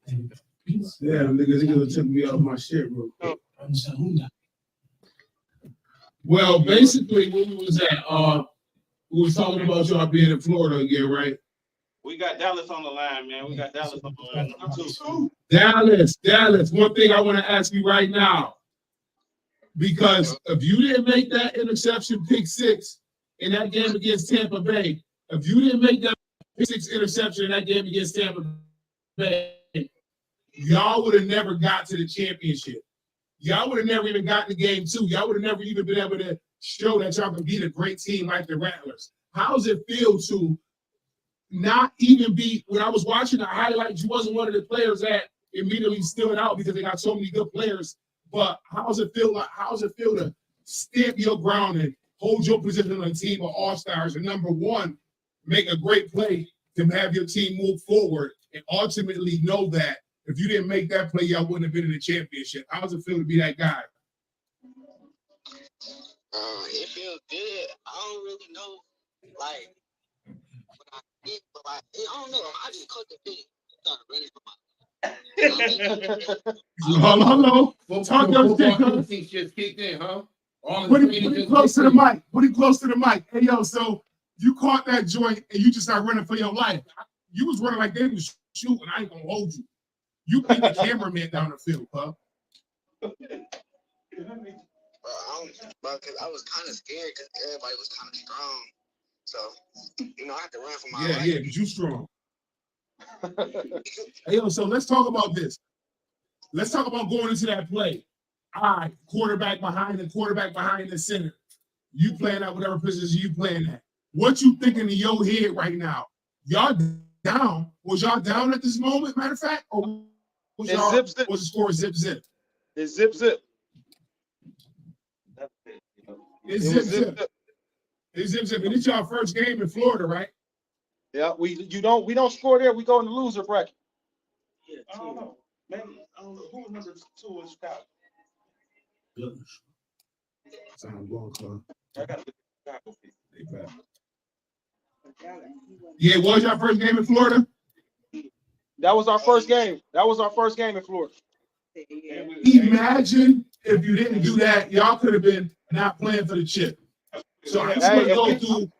Yeah, niggas took me off my shit real quick. Well, basically, where we was at, we was talking about y'all being in Florida again, right? We got Dallas on the line, man. We got Dallas on the line. Number 2. Dallas. One thing I want to ask you right now, because if you didn't make that interception pick six in that game against Tampa Bay, if you didn't make that pick six interception in that game against Tampa Bay, y'all would have never got to the championship. Y'all would have never even gotten to game 2. Y'all would have never even been able to show that y'all can beat a great team like the Rattlers. How does it feel to not even be, when I was watching the highlights, you wasn't one of the players that immediately stood out because they got so many good players. But how does it feel to stamp your ground and hold your position on a team of all-stars and number one, make a great play to have your team move forward and ultimately know that if you didn't make that play, y'all wouldn't have been in the championship. How does it feel to be that guy? It feels good. I don't really know, like, what I did, but like, I don't know. I just caught the thing. Started running for my. Hello. Talk your shit, Football instincts just kicked in, huh? All the Put training it just close to the kicked in. mic. Put it close to the mic. Hey, yo, so you caught that joint and you just started running for your life. You was running like they was shooting. I ain't gonna hold you. You beat the cameraman down the field, huh? Because I was kind of scared because everybody was kind of strong. So, I had to run for my life. Yeah, but you strong. Hey, yo, so let's talk about this. Let's talk about going into that play. All right, quarterback behind the center. You playing at whatever position you playing at. What you thinking in your head right now? Y'all down? Was y'all down at this moment, matter of fact? Or was the score zip? It's zip. It's zip. It's zip. And it's y'all first game in Florida, right? Yeah, we don't score there. We go in the loser bracket. I don't know. Maybe I don't know who was number 2 in Chicago. Sound blown, club. I got to Chicago. Yeah, what was your first game in Florida? That was our first game. In Florida. Imagine if you didn't do that, y'all could have been not playing for the chip. So I just want to go through.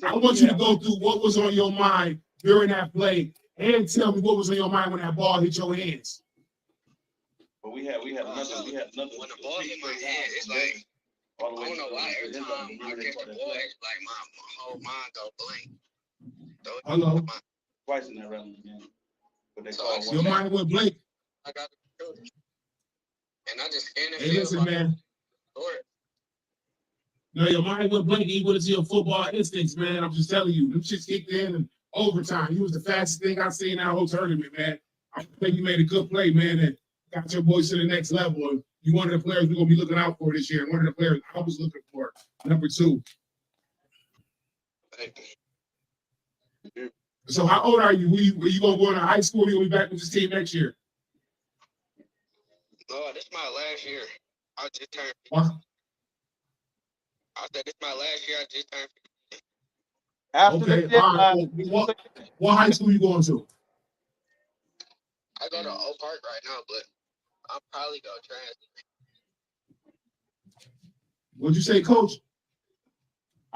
I want you to go through what was on your mind during that play and tell me what was on your mind when that ball hit your hands. But we had nothing. When the ball hit my hand, it's like, I don't know why every time I catch the ball, it's like my whole mind go blank. Hello. Twice in that round again. But they So Your mind went blank. I got the shoulder. And I just scanned the Hey, field listen, like, man. No, your mind went blank. You went into your football instincts, man. I'm just telling you. Them shits kicked in and overtime. You was the fastest thing I've seen in that whole tournament, man. I think you made a good play, man, and got your boys to the next level. And you one of the players we're going to be looking out for this year. And one of the players I was looking for, number 2. So how old are you? Were you going to go into high school or you going to be back with this team next year? No, this is my last year. I just turned. What? I said this is my last year. I just turned. After Okay, all right. What high school you going to? I go to Oak Park right now, but I'll probably go transfer. What'd you say, Coach?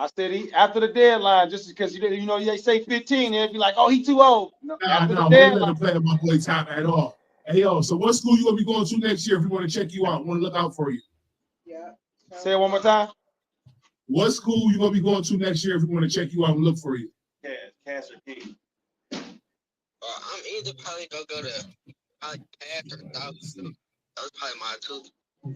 I said after the deadline, just because you know they say 15, they'd be like, oh, he too old. No, after the we ain't deadline. let play my boy time at all. Hey yo, so what school you gonna be going to next year if we want to check you out? Want to look out for you? Yeah. Say it one more time. What school you gonna be going to next year if we want to check you out and look for you? Cass or King. I'm either probably gonna go to probably Cass or South. So those probably my two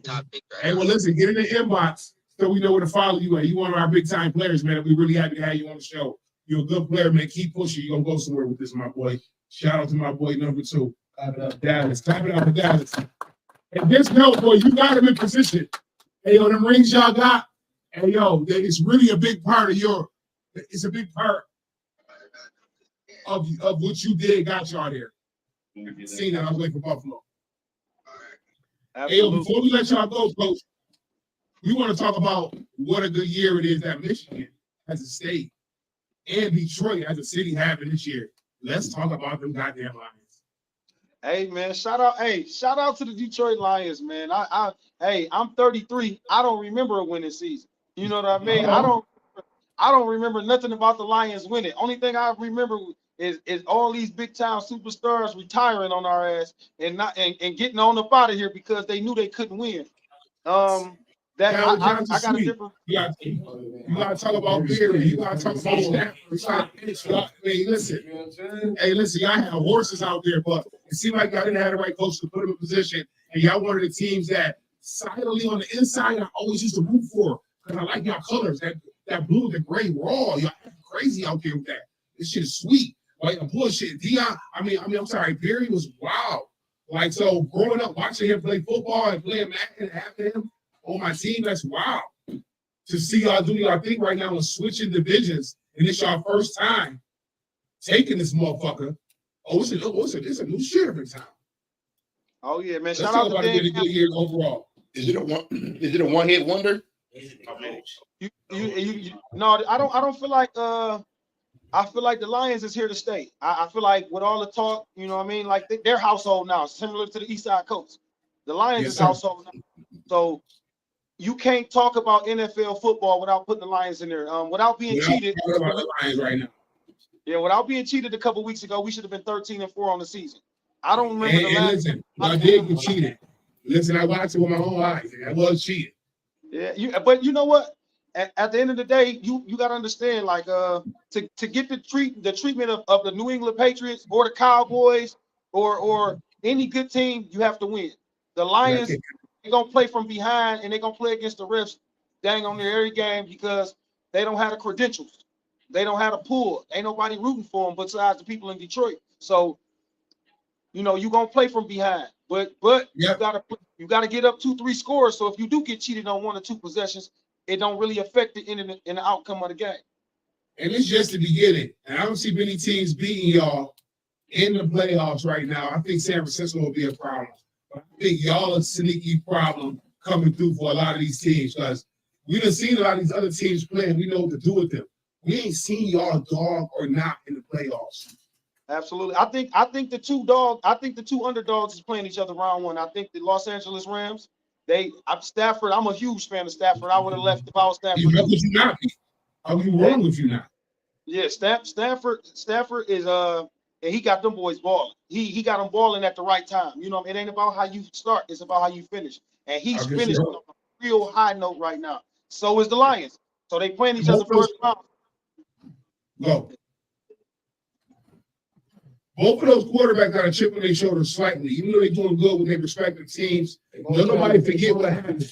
top picks right Hey, now. well, listen, get in the inbox so we know where to follow you at. You one of our big time players, man. We're really happy to have you on the show. You're a good player, man. Keep pushing. You're gonna go somewhere with this, my boy. Shout out to my boy number 2. Clap it up, Dallas. Clap it up, Dallas. And just know, boy, you got him in position. Hey, yo, them rings y'all got. Hey, yo, it's really a big part of it's a big part of what you did, got y'all there. Seen that, I was waiting for Buffalo. Hey, yo, before we let y'all go, Coach, we want to talk about what a good year it is that Michigan as a state and Detroit as a city having this year. Let's talk about them goddamn Lions. Hey man, shout out to the Detroit Lions, man. I'm 33. I don't remember a winning season. You know what I mean? I don't remember nothing about the Lions winning. Only thing I remember is all these big time superstars retiring on our ass and getting on up out of here because they knew they couldn't win. I got a different. You gotta talk about Beard. You gotta talk about Stafford. Hey, listen, y'all have horses out there, but it seemed like y'all didn't have the right coach to put them in position. And y'all one of the teams that silently on the inside I always used to root for because I like y'all colors. That blue, the gray, raw. Y'all crazy out there with that. This shit is sweet. Like a bullshit. I'm sorry, Beard was wild. Like, so growing up watching him play football and playing Madden and having him on my team, that's wild. To see y'all do y'all thing right now and switching divisions, and it's y'all first time taking this motherfucker. It's a new shit every time. Oh yeah, man. Let's Shout talk out about to it a good year overall. Is it a one hit wonder? No, I don't feel like I feel like the Lions is here to stay. I feel like with all the talk, you know what I mean, like their household now, similar to the Eastside Colts. The Lions is household now. So you can't talk about NFL football without putting the Lions in there. Without being cheated. About the Lions right now. Yeah, without being cheated a couple weeks ago, we should have been 13-4 on the season. I don't remember the last. Listen, I did get cheated. Listen, I watched it with my own eyes. I was cheated. Yeah, but you know what? At the end of the day, you got to understand, like, to get the treatment of the New England Patriots or the Cowboys or any good team, you have to win. The Lions, they're gonna play from behind and they're gonna play against the refs dang on their every game because they don't have the credentials. They don't have a pull. Ain't nobody rooting for them besides the people in Detroit. So, you know, you're gonna play from behind. But you gotta get up 2-3 scores. So if you do get cheated on 1 or 2 possessions, it don't really affect the in the outcome of the game. And it's just the beginning. And I don't see many teams beating y'all in the playoffs right now. I think San Francisco will be a problem. But I think y'all a sneaky problem coming through for a lot of these teams because we done seen a lot of these other teams playing. We know what to do with them. We ain't seen y'all dog or not in the playoffs. Absolutely. I think the two underdogs is playing each other round 1. I think the Los Angeles Rams, Stafford, I'm a huge fan of Stafford. I would have left if I was Stafford. How could you not be? How are you wrong with you not? Yeah, Stafford is and he got them boys balling. He got them balling at the right time. You know, it ain't about how you start, it's about how you finish. And he's finished on a real high note right now. So is the Lions. So they playing each other first round. Go. Both of those quarterbacks got a chip on their shoulder slightly, even though they're doing good with their respective teams. Don't nobody forget what happened.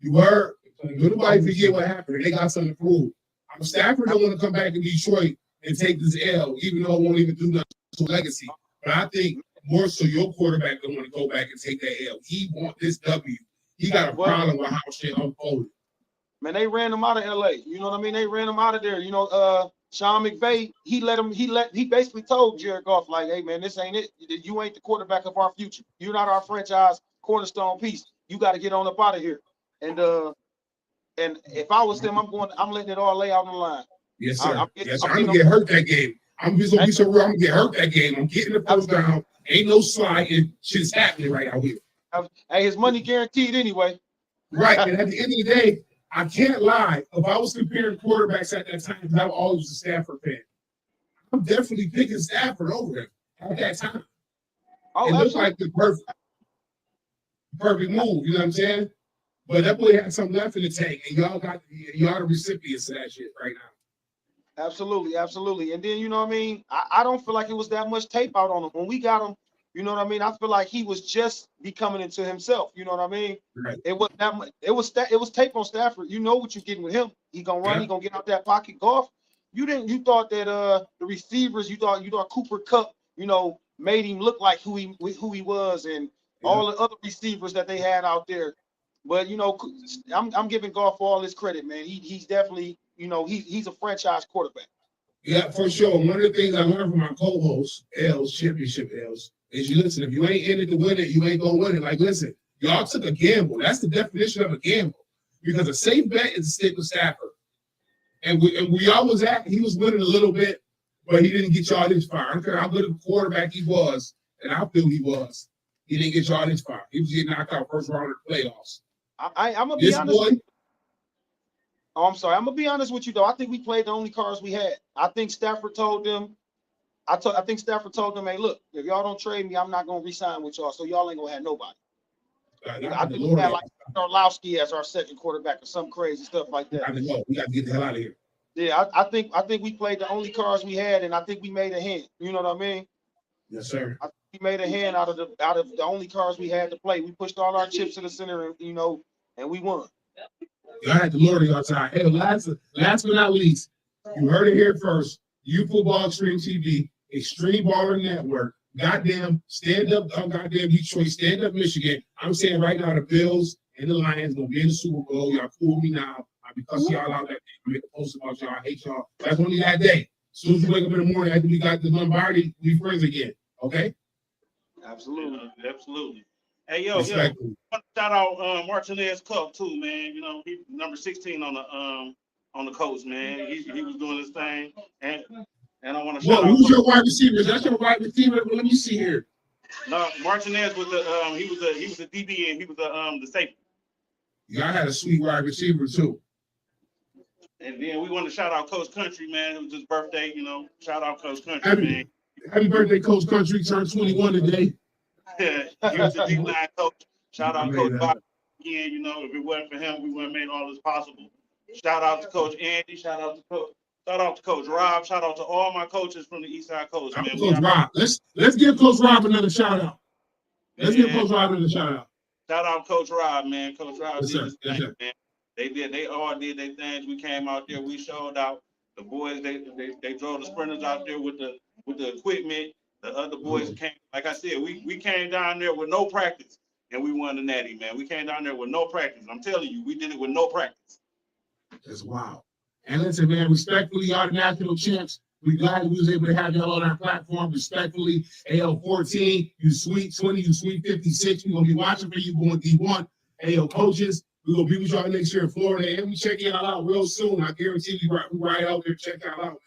You heard? Don't nobody forget what happened. They got something to prove. Stafford don't want to come back in Detroit and take this L, even though it won't even do nothing to legacy. But I think more so your quarterback don't want to go back and take that L. He want this W. He got a problem with how shit unfolded. Man, they ran him out of LA. You know what I mean? They ran him out of there. You know, Sean McVay, he basically told Jared Goff, like, hey man, this ain't it. You ain't the quarterback of our future. You're not our franchise cornerstone piece. You got to get on up out of here. And if I was them, I'm letting it all lay out on the line. Yes, sir. I'm gonna get hurt that game. I'm just gonna be so real. I'm gonna get hurt that game. I'm getting the first down. Ain't no sliding. Shit's happening right out here. Hey, his money guaranteed anyway. Right. And at the end of the day, I can't lie. If I was comparing quarterbacks at that time, because I was always a Stafford fan, I'm definitely picking Stafford over him at that time. Oh, It looked absolutely. like the perfect move. You know what I'm saying? But that boy had some left in the tank, and y'all the recipients of that shit right now. Absolutely, absolutely. And then you know what I mean? I don't feel like it was that much tape out on him. When we got him, you know what I mean? I feel like he was just becoming into himself. You know what I mean? Right. It wasn't that much. It was tape on Stafford. You know what you're getting with him. He gonna run, Yeah. he gonna get out that pocket golf. You thought that the receivers, you thought Cooper Kupp, you know, made him look like who he was, and all the other receivers that they had out there. But you know, I'm giving Goff all his credit, man. He's definitely, you know, he's a franchise quarterback. Yeah, for sure. One of the things I learned from my co-host, L's, Championship L's, is you listen, if you ain't in it to win it, you ain't gonna win it. Like, listen, y'all took a gamble. That's the definition of a gamble. Because a safe bet is to stick with Stafford. And we always he was winning a little bit, but he didn't get y'all his fire. I don't care how good of a quarterback he was, and I feel he was. He didn't get y'all his fire. He was getting knocked out first round of the playoffs. I'm gonna be honest. Oh, I'm sorry. I'm gonna be honest with you though. I think we played the only cards we had. I think Stafford told them. I think Stafford told them, "Hey, look, if y'all don't trade me, I'm not gonna re-sign with y'all. So y'all ain't gonna have nobody." I think we had like Orlowski as our second quarterback or some crazy stuff like that. I know. We got to get the hell out of here. Yeah, I think we played the only cards we had, and I think we made a hand. You know what I mean? Yes, sir. I think we made a hand out of the only cards we had to play. We pushed all our chips to the center, and you know, and we won. Y'all had the Lord y'all time. Hey, last but not least, you heard it here first. You Football Xtreme TV, Xtreme Baller Network. Goddamn, stand up, goddamn Detroit, stand up Michigan. I'm saying right now the Bills and the Lions gonna be in the Super Bowl. Y'all cool with me now. I be cussing y'all out that day. I make a post about y'all. I hate y'all. That's only that day. As soon as you wake up in the morning, after we got the Lombardi, we friends again. Okay? Absolutely, absolutely. Hey, yo, shout out Martinez Cup too, man. You know, he number 16 on the Colts, man. He was doing his thing, and I want to shout out. Who's your wide receiver? That's your wide receiver. Let me see here. No, Martinez was he was a DB and he was the safety. Y'all had a sweet wide receiver too. And then we want to shout out Coach Country, man. It was his birthday, you know. Shout out Coach Country, man. Happy birthday, Coach Country. Turned 21 today. He was the D-line coach. Shout out Coach Bob again. You know, if it wasn't for him, we wouldn't have made all this possible. Shout out to Coach Andy. Shout out to Coach Rob. Shout out to all my coaches from the Eastside Colts, man. Coach Rob. Let's give Coach Rob another shout out. Give Coach Rob another shout out. Shout out Coach Rob, man. Coach Rob did his thing, man. They all did their things. We came out there, we showed out. The boys, they drove the sprinters out there with the equipment. The other boys came, like I said, we came down there with no practice and we won the natty, man. We came down there with no practice. I'm telling you, we did it with no practice. That's wild. And listen, man, respectfully, y'all the national champs. We glad we was able to have y'all on our platform. Respectfully, AL 14, you sweet 20, you sweet 56. We're gonna be watching for you going D1. AL coaches, we're gonna be with y'all next year in Florida, and we check y'all out real soon. I guarantee you, we right out there, check y'all out,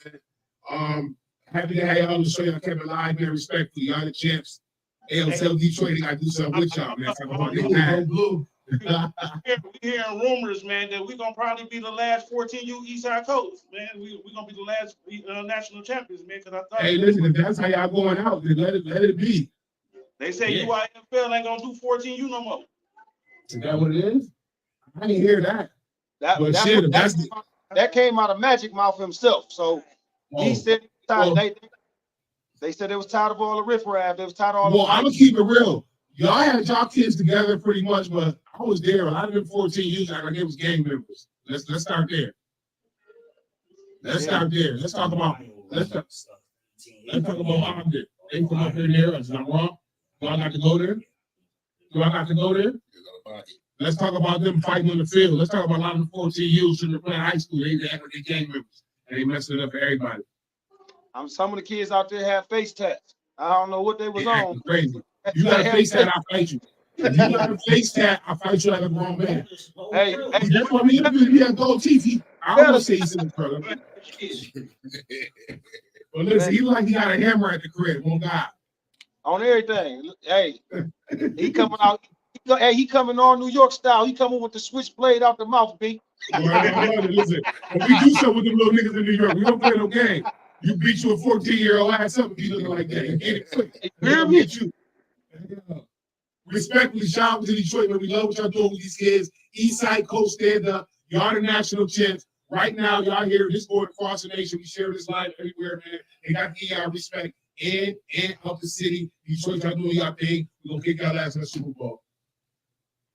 man. Happy to have y'all on the show. Y'all kept it live, man. Respectfully, y'all the champs. AL tell Detroit they gotta do something with y'all, man. We hearing rumors, man, that we're gonna probably be the last 14U Eastside Colts, man. We're gonna be the last national champions, man. Because I thought, hey, listen, if that's how y'all going out, then let it be. They say UIFL ain't gonna do 14U no more. Is that what it is? I didn't hear that. That came out of Magic Mouth himself. So he said they said they was tired of all the riffraff. They was tired of all. Well, I'm gonna keep it real. Y'all had y'all kids together pretty much, but I was there. A lot of them 14 years ago, they was gang members. Let's start there. Let's talk about Ogden. They come up here and there. Is that wrong? Do I got to go there? Let's talk about them fighting on the field. Let's talk about a lot of the 14 years when they're playing high school. They act like they gang members and they messing it up for everybody. Some of the kids out there have face tats. I don't know what they was on. Crazy. You got a face tat, I'll fight you. If you got a face tat, I'll fight you like a grown man. Hey, that's why we have gold teeth. I don't want to say he's in the brother. But listen, he like he got a hammer at the crib. Oh God. On everything. Hey, he coming out Hey, he coming all New York style. He coming with the switchblade out the mouth, B. Listen, if we do something with them little niggas in New York, we don't play no game. You beat you a 14-year-old ass up if you looking like that. You get it quick. Hear me? Get you. Respectfully, shout out to Detroit, man. We love what y'all doing with these kids. Eastside Colts stand up. Y'all the national champs. Right now, y'all hear this going across the nation. We share this live everywhere, man. They got to give y'all respect in and out the city. Detroit, y'all doing y'all thing. We're going to kick y'all ass in the Super Bowl.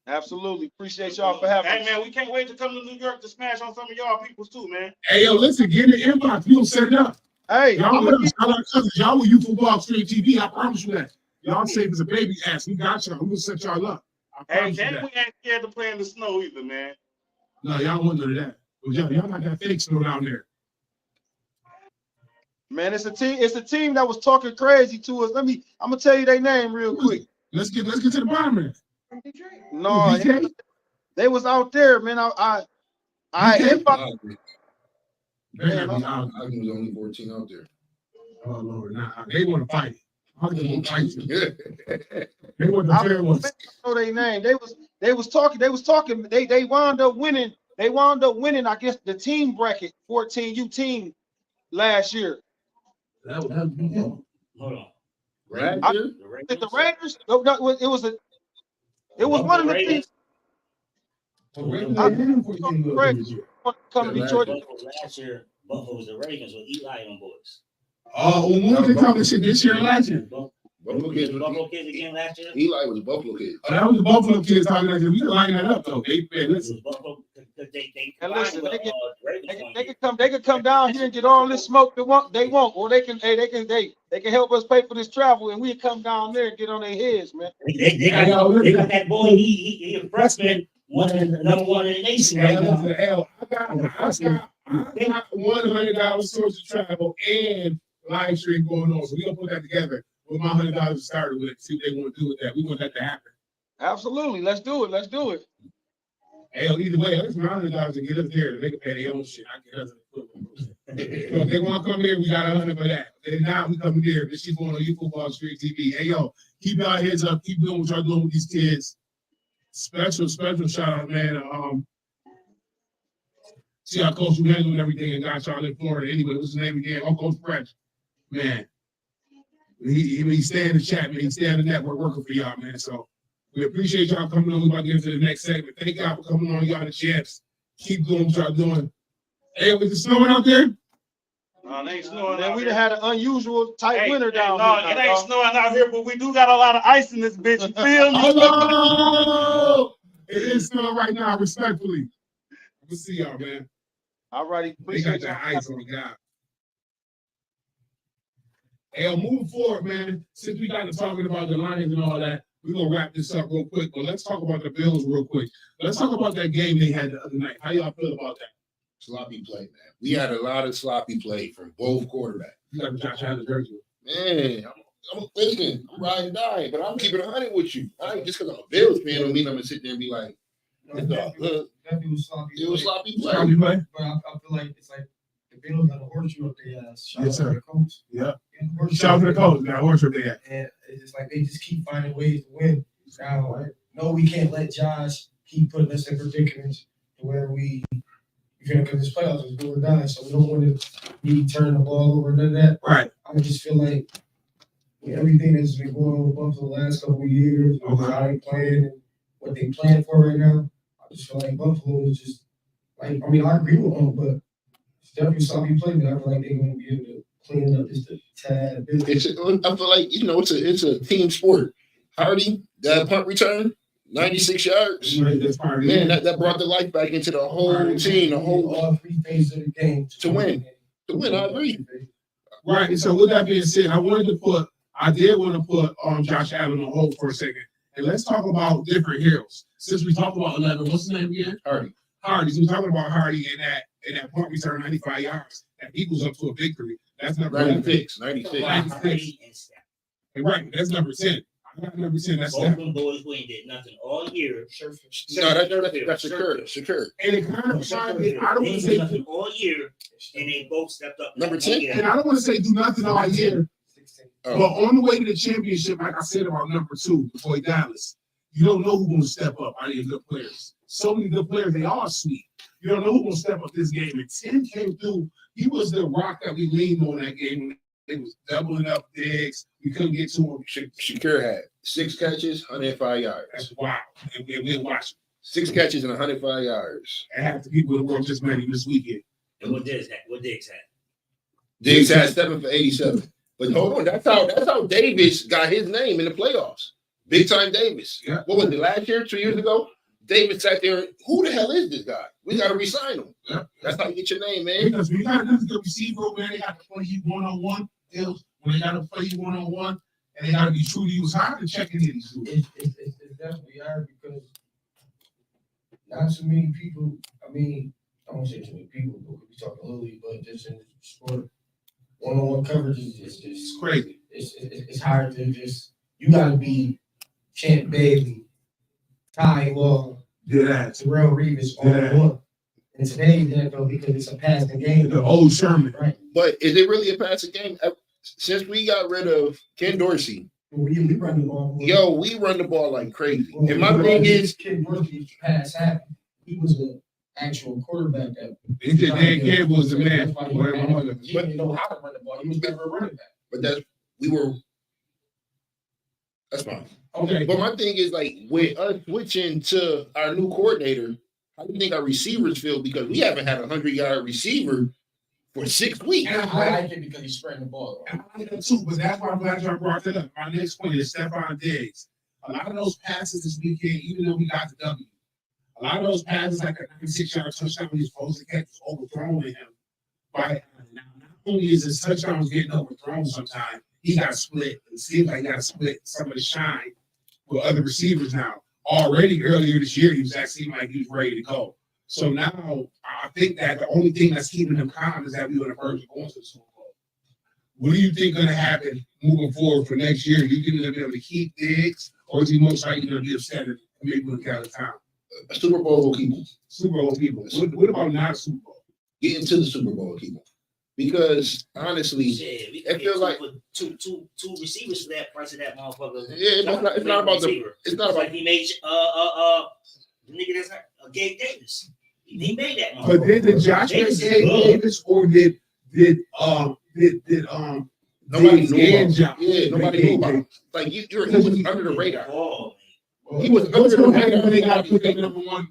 Absolutely. Appreciate y'all for having Hey us. man, we can't wait to come to New York to smash on some of y'all peoples too, man. Hey, yo, listen, get in the inbox. We going to set it up. Hey, Y'all with us. Y'all our cousins. Y'all with you football straight TV. I promise you that. Y'all safe as a baby ass. We got y'all. We going to set y'all up. I Hey, promise you and that. we ain't scared to play in the snow either, man. No, y'all don't want none of that. Y'all not that fake snow down there. man, it's a team that was talking crazy to us. I'm gonna tell you their name real quick. Let's get to the bottom of it. No, VK? they was out there, man. I VK? Man, I was only 14 out there. Oh Lord, nah, they want to fight. They want the fair ones. I know their name. They was talking. They wound up winning. They wound up winning, I guess, the team bracket 14U team last year. Hold on. Right I- there? The Raiders. No, it was one of the teams. Come to Detroit. Last year, Buffalo was the Ravens with Eli on boys. Oh, when they talking shit this year and last year? Buffalo kids. Buffalo kids again last year? Eli was a Buffalo kid. Oh, that was the Buffalo kids talking like that. We can line that up though. Hey, man, It listen. was Buffalo because they And listen, combined they with Ravens one They year. can come down here and get all this smoke they want, or they can help us pay for this travel, and we come down there and get on their heads, man. They got that boy. He a freshman, number one in the nation Hey, right now. listen, L, I got $100 source of travel and live stream going on. So we're gonna put that together with my $100 to start with. See what they want to do with that. We want that to happen. Absolutely, let's do it. Let's do it. Hell, either way, it's my $100 to get us there. They can pay their own shit. I get us an equivalent. So if they want to come here, we got $100 for that. And now we come here. This shit going on your football street TV. Hey yo, keep y'all heads up. Keep doing what y'all doing with these kids. Special shout out, man. See how Coach you handling everything and got y'all in Florida. Anyway, what's his name again? Oh, Coach Fresh. Man. He stay in the chat, man. He stay on the network working for y'all, man. So we appreciate y'all coming on. We about to get into the next segment. Thank y'all for coming on. Y'all the champs. Keep doing what y'all doing. Hey, is it snowing out there? No, it ain't snowing Man, out we here. done had an unusual tight winter down no, here. it ain't snowing out here, but we do got a lot of ice in this bitch. You feel me? Oh, it is snowing right now, respectfully. We'll see y'all, man. All righty. They got that ice on the guy. Hey, moving forward, man. Since we got to talking about the Lions and all that, we're gonna wrap this up real quick. But let's talk about the Bills real quick. Let's talk about that game they had the other night. How y'all feel about that? Sloppy play, man. We had a lot of sloppy play from both quarterbacks. You got the Josh Allen jersey. Man, I'm listen, I'm riding and dying, but I'm keeping 100 with you. I ain't just because I'm a Bills fan don't mean I'm gonna sit there and be like, Definitely was sloppy. it was sloppy play. Sloppy play? But I feel like it's like the Bills got a horseshoe up their ass. Shout Yes, out to sir. the coach. Yeah. Horseshoe Shout out to the up their ass. coach. Got horse up there. And it's just like they just keep finding ways to win. Now, no, we can't let Josh keep putting us in predicaments to where we, because this playoffs is do or die, so we don't want to be turning the ball over, none of that. Right. I just feel like with everything that's been going on with Buffalo the last couple of years, how they playing and what they playing for right now, I just feel like Buffalo is just like, I mean, I agree with them, but it's definitely sloppy play, but I feel like they're going to be able to clean it up just a tad bit. I feel like, it's a team sport. Hardy, that punt return, 96 yards. Man, that brought the life back into the whole team, all three phases of the game to win. To win, I agree. Right. And so with that being said, I did want to put Josh Allen on hold for a second. And let's talk about different heroes. Since we talked about 11, what's his name again? Hardy. So we're talking about Hardy in that punt return, 95 yards. That equals up to a victory. That's number 96. Right. That's number 10. I got number 10. That's Both of them boys who ain't did nothing all year. No, that's Shakur. And it kind of reminded me, I don't want to say nothing all year, and they both stepped up. Number 10? And I don't want to say do nothing all year. Oh. But on the way to the championship, like I said about number 2, Boy Dallas, You don't know who's going to step up. Are these good players? So many good players, they are sweet. You don't know who's going to step up this game. And Tim came through. He was the rock that we leaned on that game when they was doubling up digs. We couldn't get to him. Shakir had 6 catches, 105 yards. That's wild. And we didn't watch him. 6 catches and 105 yards. And half the people in the world just met him this weekend. And what Diggs had? Diggs had 7 for 87. But hold on, that's how Davis got his name in the playoffs. Big time Davis. Yeah. What was it, last year, 2 years ago? Davis sat there. Who the hell is this guy? We got to resign him. Yeah. That's how you get your name, man. Because we got another good receiver, man. They got to play you one-on-one. When they got to play you one-on-one, and they got to be true to you. It's hard to check in these dudes. It's definitely hard because not too many people. I mean, I won't say too many people, but we talking Lily, but just in the sport, one-on-one coverage is It's crazy. It's hard to just. You got to be Champ Bailey, Ty Law, Terrell Reeves on one. And today's NFL, because it's a passing game. The old Sherman. Right. But is it really a passing game? Since we got rid of Ken Dorsey, We run the ball. we run the ball like crazy. And my thing is, Ken Dorsey pass happy. He was an actual quarterback. They said Dan Campbell was the man. He didn't know how to run the ball. He was never a running back. but that's fine. Okay. But my thing is, like, with us switching to our new coordinator, how do you think our receivers feel? Because we haven't had a 100-yard receiver for 6 weeks. I like it because he's spreading the ball. I like that too, but that's why I'm glad y'all brought that up. My next point is Stephon Diggs. A lot of those passes this weekend, even though we got the W, a lot of those passes, like a 96-yard touchdown, when he's supposed to catch, was overthrown to him. Now, not only is his touchdowns getting overthrown sometimes, he got split. It seems like he got to split some of the shine with other receivers now. Already earlier this year, he was acting like he was ready to go. So now I think that the only thing that's keeping him calm is that we were the first going to the Super Bowl. What do you think going to happen moving forward for next year? You going to be able to keep Diggs, or is he most likely going to be upset and maybe going to get out of town? A Super Bowl will keep him. Super Bowl people. What about not a Super Bowl? Get into the Super Bowl will keep him. Because honestly, Yeah, we it feels like two receivers for that price of that motherfucker. yeah, it's not about it's not about like he made the nigga that's Gabe Davis. He made that motherfucker. But then did Josh make Gabe Davis, or did nobody Diggs knew and about Josh? Yeah, nobody knew about him. Like he was under the radar. Oh, He was What's under the going to happen when they radar. got to put that number one?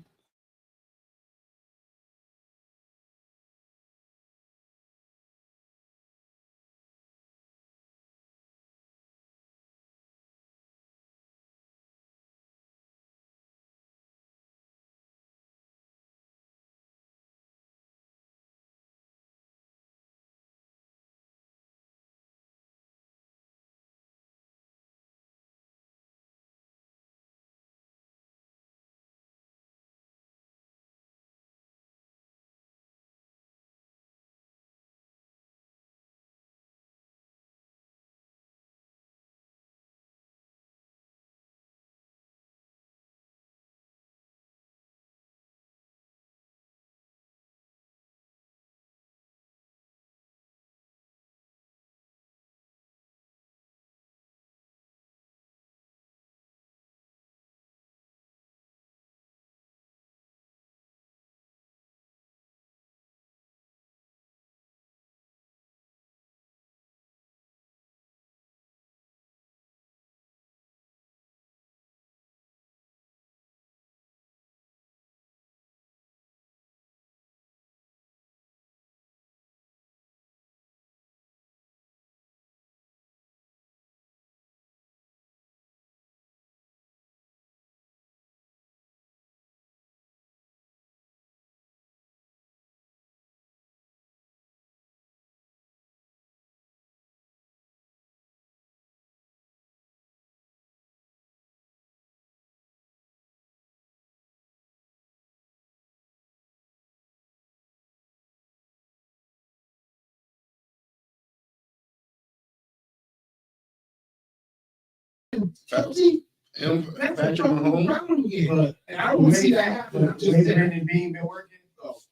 Chelsea and Patrick Mahomes. But And I don't want to see that happen. I'm just Maybe saying. Brandon Bean been working.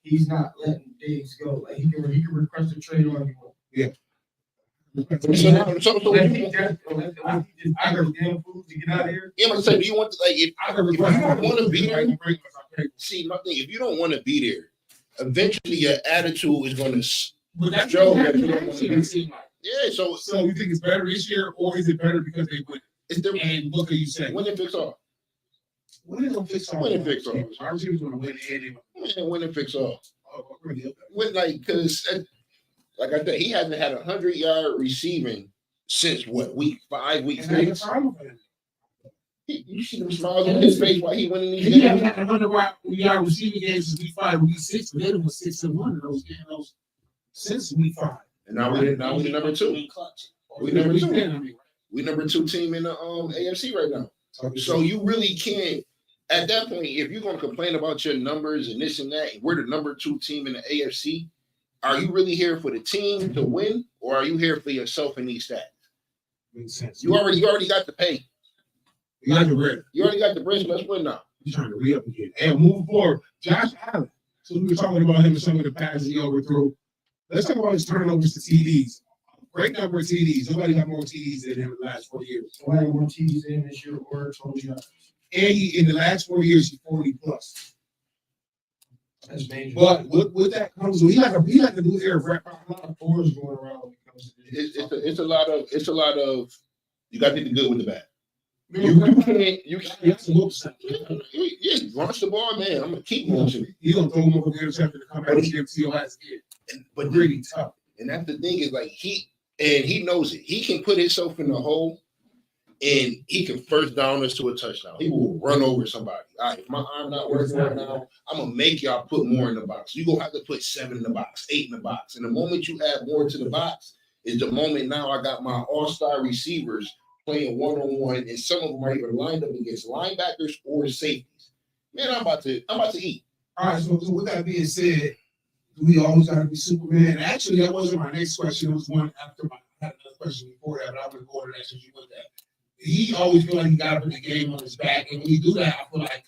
He's not letting Diggs go. Like he can request a trade on him. So Unless he just I got damn food to get out of here. yeah, I'm saying, do you want to like if I can you request don't want to be like, there? break my pay. See, my thing, if you don't want to be there, eventually your attitude is going to But that's show what that you don't happened want last year, to it be. seemed like. Yeah, so So you think it's better this year, or is it better because they win? it's the And what can you say? win and fix all. When is gonna fix all? When it fix all. Our team's gonna win anyway. Man, win and fix all. Oh, really? Win like because like I said, he hasn't had 100-yard receiving since what week 5, week And that's 6. a problem for him. You see them smiles on his face while he winning these He hasn't games. had 100-yard receiving games since week 5, week 6, but then it was 6-1 in those games since week 5. And now we the number 2. We number 2. We number 2 team in the AFC right now. So you really can't. At that point, if you're going to complain about your numbers and this and that, and we're the number 2 team in the AFC, are you really here for the team to win, or are you here for yourself and these stats? Makes sense. You already got the pay. You got the bread. You already got the bread. So let's win now. He's trying to re-up again. And move forward. Josh Allen. So we were talking about him and some of the passes he overthrew. Let's talk about his turnovers to TDs. Great number of TDs. Nobody got more TDs than him in the last 4 years. Why more TDs in this year or total yards? And in the last 4 years, he's 40 plus. That's major. But with that comes, he like a blue air rep. A lot of fours going around when it comes to this. It's a lot of. You got to get the good with the bad. You launch the ball, man. I'm gonna keep launching it. He's gonna throw him over the interception to come back and give it to your last kid. But really tough. And that's the thing is like he knows it. He can put himself in the hole, and he can first down us to a touchdown. He will run over somebody. All right, if my arm not working right now, I'm gonna make y'all put more in the box. You gonna have to put 7 in the box, 8 in the box. And the moment you add more to the box is the moment now I got my all-star receivers playing one-on-one, and some of them are even lined up against linebackers or safeties. Man, I'm about to eat. All right, so with that being said, we always gotta be Superman. Actually, that wasn't my next question. It was one after I had another question before that, but I'm gonna go to that since you went that. He always feel like he gotta put the game on his back, and when he do that, I feel like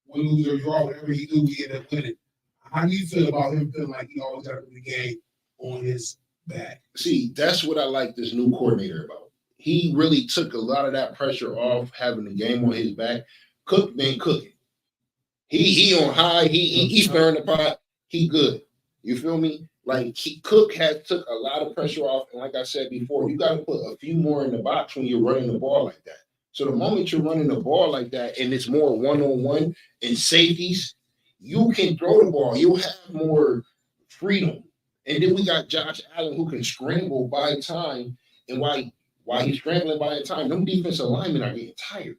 win, lose, or draw, whatever he do, we end up winning. How do you feel about him feeling like he always gotta put the game on his back? See, that's what I like this new coordinator about. He really took a lot of that pressure off having the game on his back. Cook been cooking. He on high. He stirring the pot. He good. You feel me? Like Cook has took a lot of pressure off. And like I said before, you got to put a few more in the box when you're running the ball like that. So the moment you're running the ball like that and it's more one-on-one and safeties, you can throw the ball. You'll have more freedom. And then we got Josh Allen who can scramble by time. And while he's scrambling by the time, them defensive linemen are getting tired.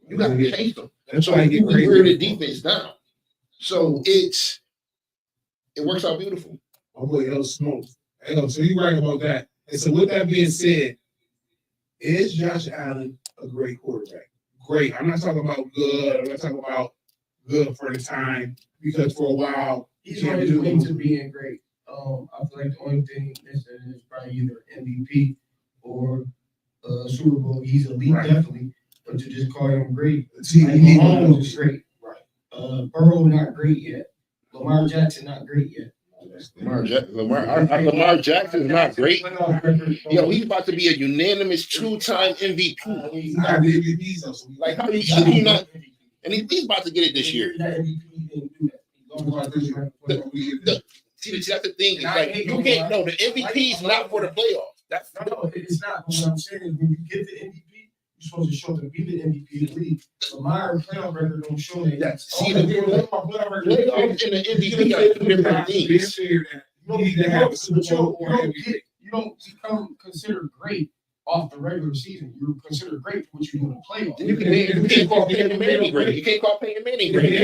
You got to chase them. That's So why I you get wear crazy. the defense down. So it works out beautiful. Oh boy, L Smoke. Hey, so you're right about that. And so with that being said, is Josh Allen a great quarterback? Great. I'm not talking about good. I'm not talking about good for the time, because for a while He's on his way to being great. I feel like the only thing is probably either MVP or Super Bowl. He's elite, Right. Definitely, but to just call him great, See, like, he Mahomes is great. Right. Burrow not great yet. Lamar Jackson not great yet. Lamar Jackson's not great. Yo, he's about to be a unanimous 2-time MVP. He's not the MVP, so Like, how you not? And he's about to get it this year. That MVP didn't do that. See, that's the thing. It's like you can't. No, the MVP is not for the playoffs. That's No, it's not. But what I'm saying is, when you get the MVP, you're supposed to show them be the MVP of the league. Lamar playoff record don't show that. see the playoffs and the MVP are 2 different things. You don't become considered great off the regular season. You're considered great for what you do in the playoffs. You can't call Peyton Manning great. You can't call Peyton Manning great.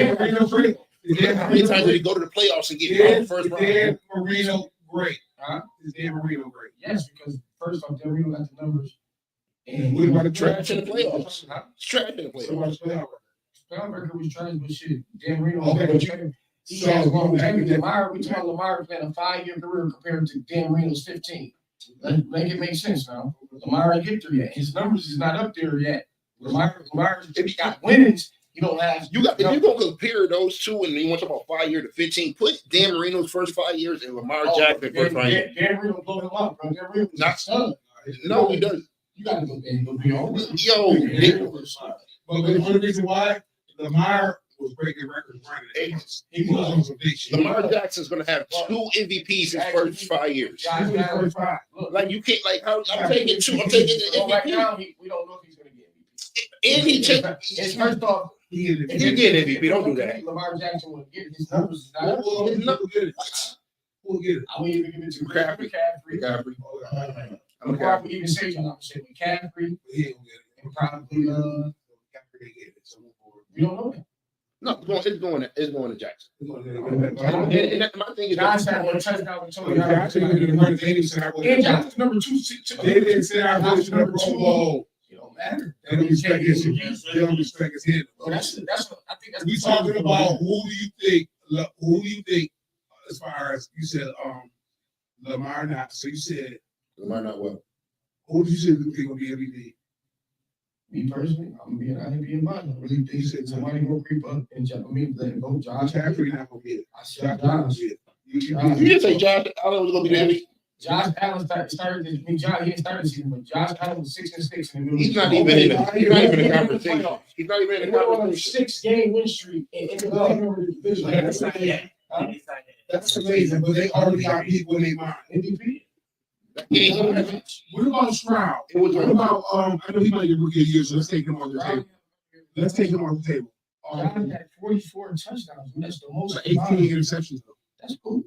How many times did he go to the playoffs and get out the first round? Dan Marino great. Huh? Is Dan Marino great? Yes, because first off, Dan Marino got the numbers. And What about the Trash in the playoffs. It's trash in the What playoffs. about the playoff? Playoff record was trash, but shit, Dan Marino. Okay, but you- He has long tenure. Lamar, we talking Lamar playing a 5-year career compared to Dan Marino's 15. Make it make sense now. Lamar ain't get there yet. His numbers is not up there yet. Lamar, if he got winnings, you don't have. You got if you're gonna compare those two, and you want to talk about 5 year to 15. Put Dan Marino's first 5 years and Lamar Jackson's first 5 years. Dan Marino blowed him up, bro. Dan Marino was Not son. No, he doesn't. You got to go there and go be on. Yo, But the only reason why Lamar was breaking records running, he was on some big shit. Lamar Jackson's gonna have 2 MVPs his first 5 years. Like you can't like how I'm taking 2. I'm taking the Right MVP. now, we don't know if he's going to get MVP. And he take His first off, he get MVP. Don't do that. Lamar Jackson will get it. His numbers is not. We'll get it. I wouldn't even give it to McCaffrey. McCaffrey. I'm I'm a probably even say McCaffrey. He ain't gonna get it. And probably McCaffrey ain't get it. So we don't know that. No, it's going to Jackson. we're gonna get it. And my thing is Josh had one touchdown with Tony. Johnson didn't run. They didn't say I was. And Johnson's number 2. They didn't say I was number 2. Whoa. It don't matter. They don't respect his. They don't respect his head. So that's I think that's We talking about who do you think as far as you said Lamar not. So you said Lamar not well. who did you say you think will be MVP? me personally. I'm being out here being mine. I really think that somebody gonna creep up and let him go. Josh McCaffrey not gonna get it. I said Josh. You didn't say Josh Allen was gonna be the MVP. Josh Allen started this. I mean, Josh, he didn't start the season, but Josh Allen was 6-6 in the middle. He's not even in the conversation. He's not even in the on a conversation. 6-game win streak in the division. That's not yet. That's amazing, but they already got people in their mind. MVP. What about Stroud? What about I know he might get rookie of the year, so let's take him on the table. Let's take him on the table. Josh had 44 touchdowns. That's the most. 18 interceptions though. That's cool.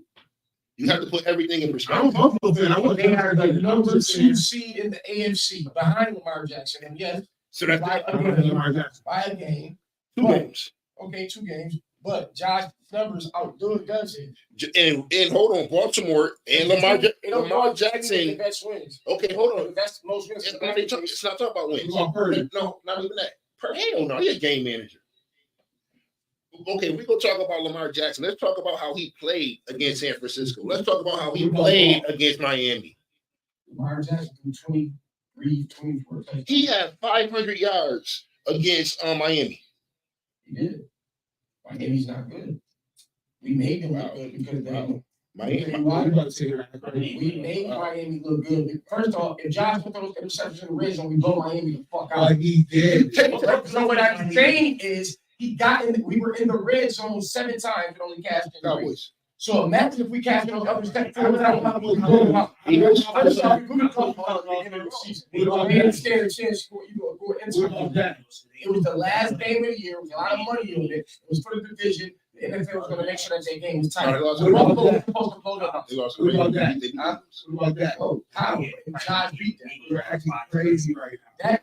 You have to put everything in I'm a perspective. Buffalo fan. I want They are the number 2 seed in the AFC behind Lamar Jackson. And yes, So that's by Lamar Jackson. a game. 2 games. Okay, 2 games. But Josh's numbers outdoing Johnson. And hold on, Baltimore and Lamar Jackson. The best wins. Okay, hold on. That's the most wins. It's not talking about wins. It's all Purdy. No, not even that. Hell no, he's a game manager. Okay, we're gonna talk about Lamar Jackson. Let's talk about how he played against San Francisco. Let's talk about how he played against Miami. Lamar Jackson threw 23, 24 touchdowns. He had 500 yards against Miami. He did. Miami's not good. We made them look good because they. Miami. We made Miami look good. First off, if Josh put those interceptions in the red zone, we blow Miami the fuck out. Like he did. So what I'm saying is we were in the red zone 7 times and only cashed in 3. Cowboys. So imagine if we cashed in those other 7 times. It was the last game of the year. It was a lot of money on it. It was for the division. The NFL was going to make sure that their game was tight. No, they The lost. Buffalo was supposed to blow them out. They lost. What about that? Huh? What about that? Oh, how? And Josh beat that. You're acting crazy right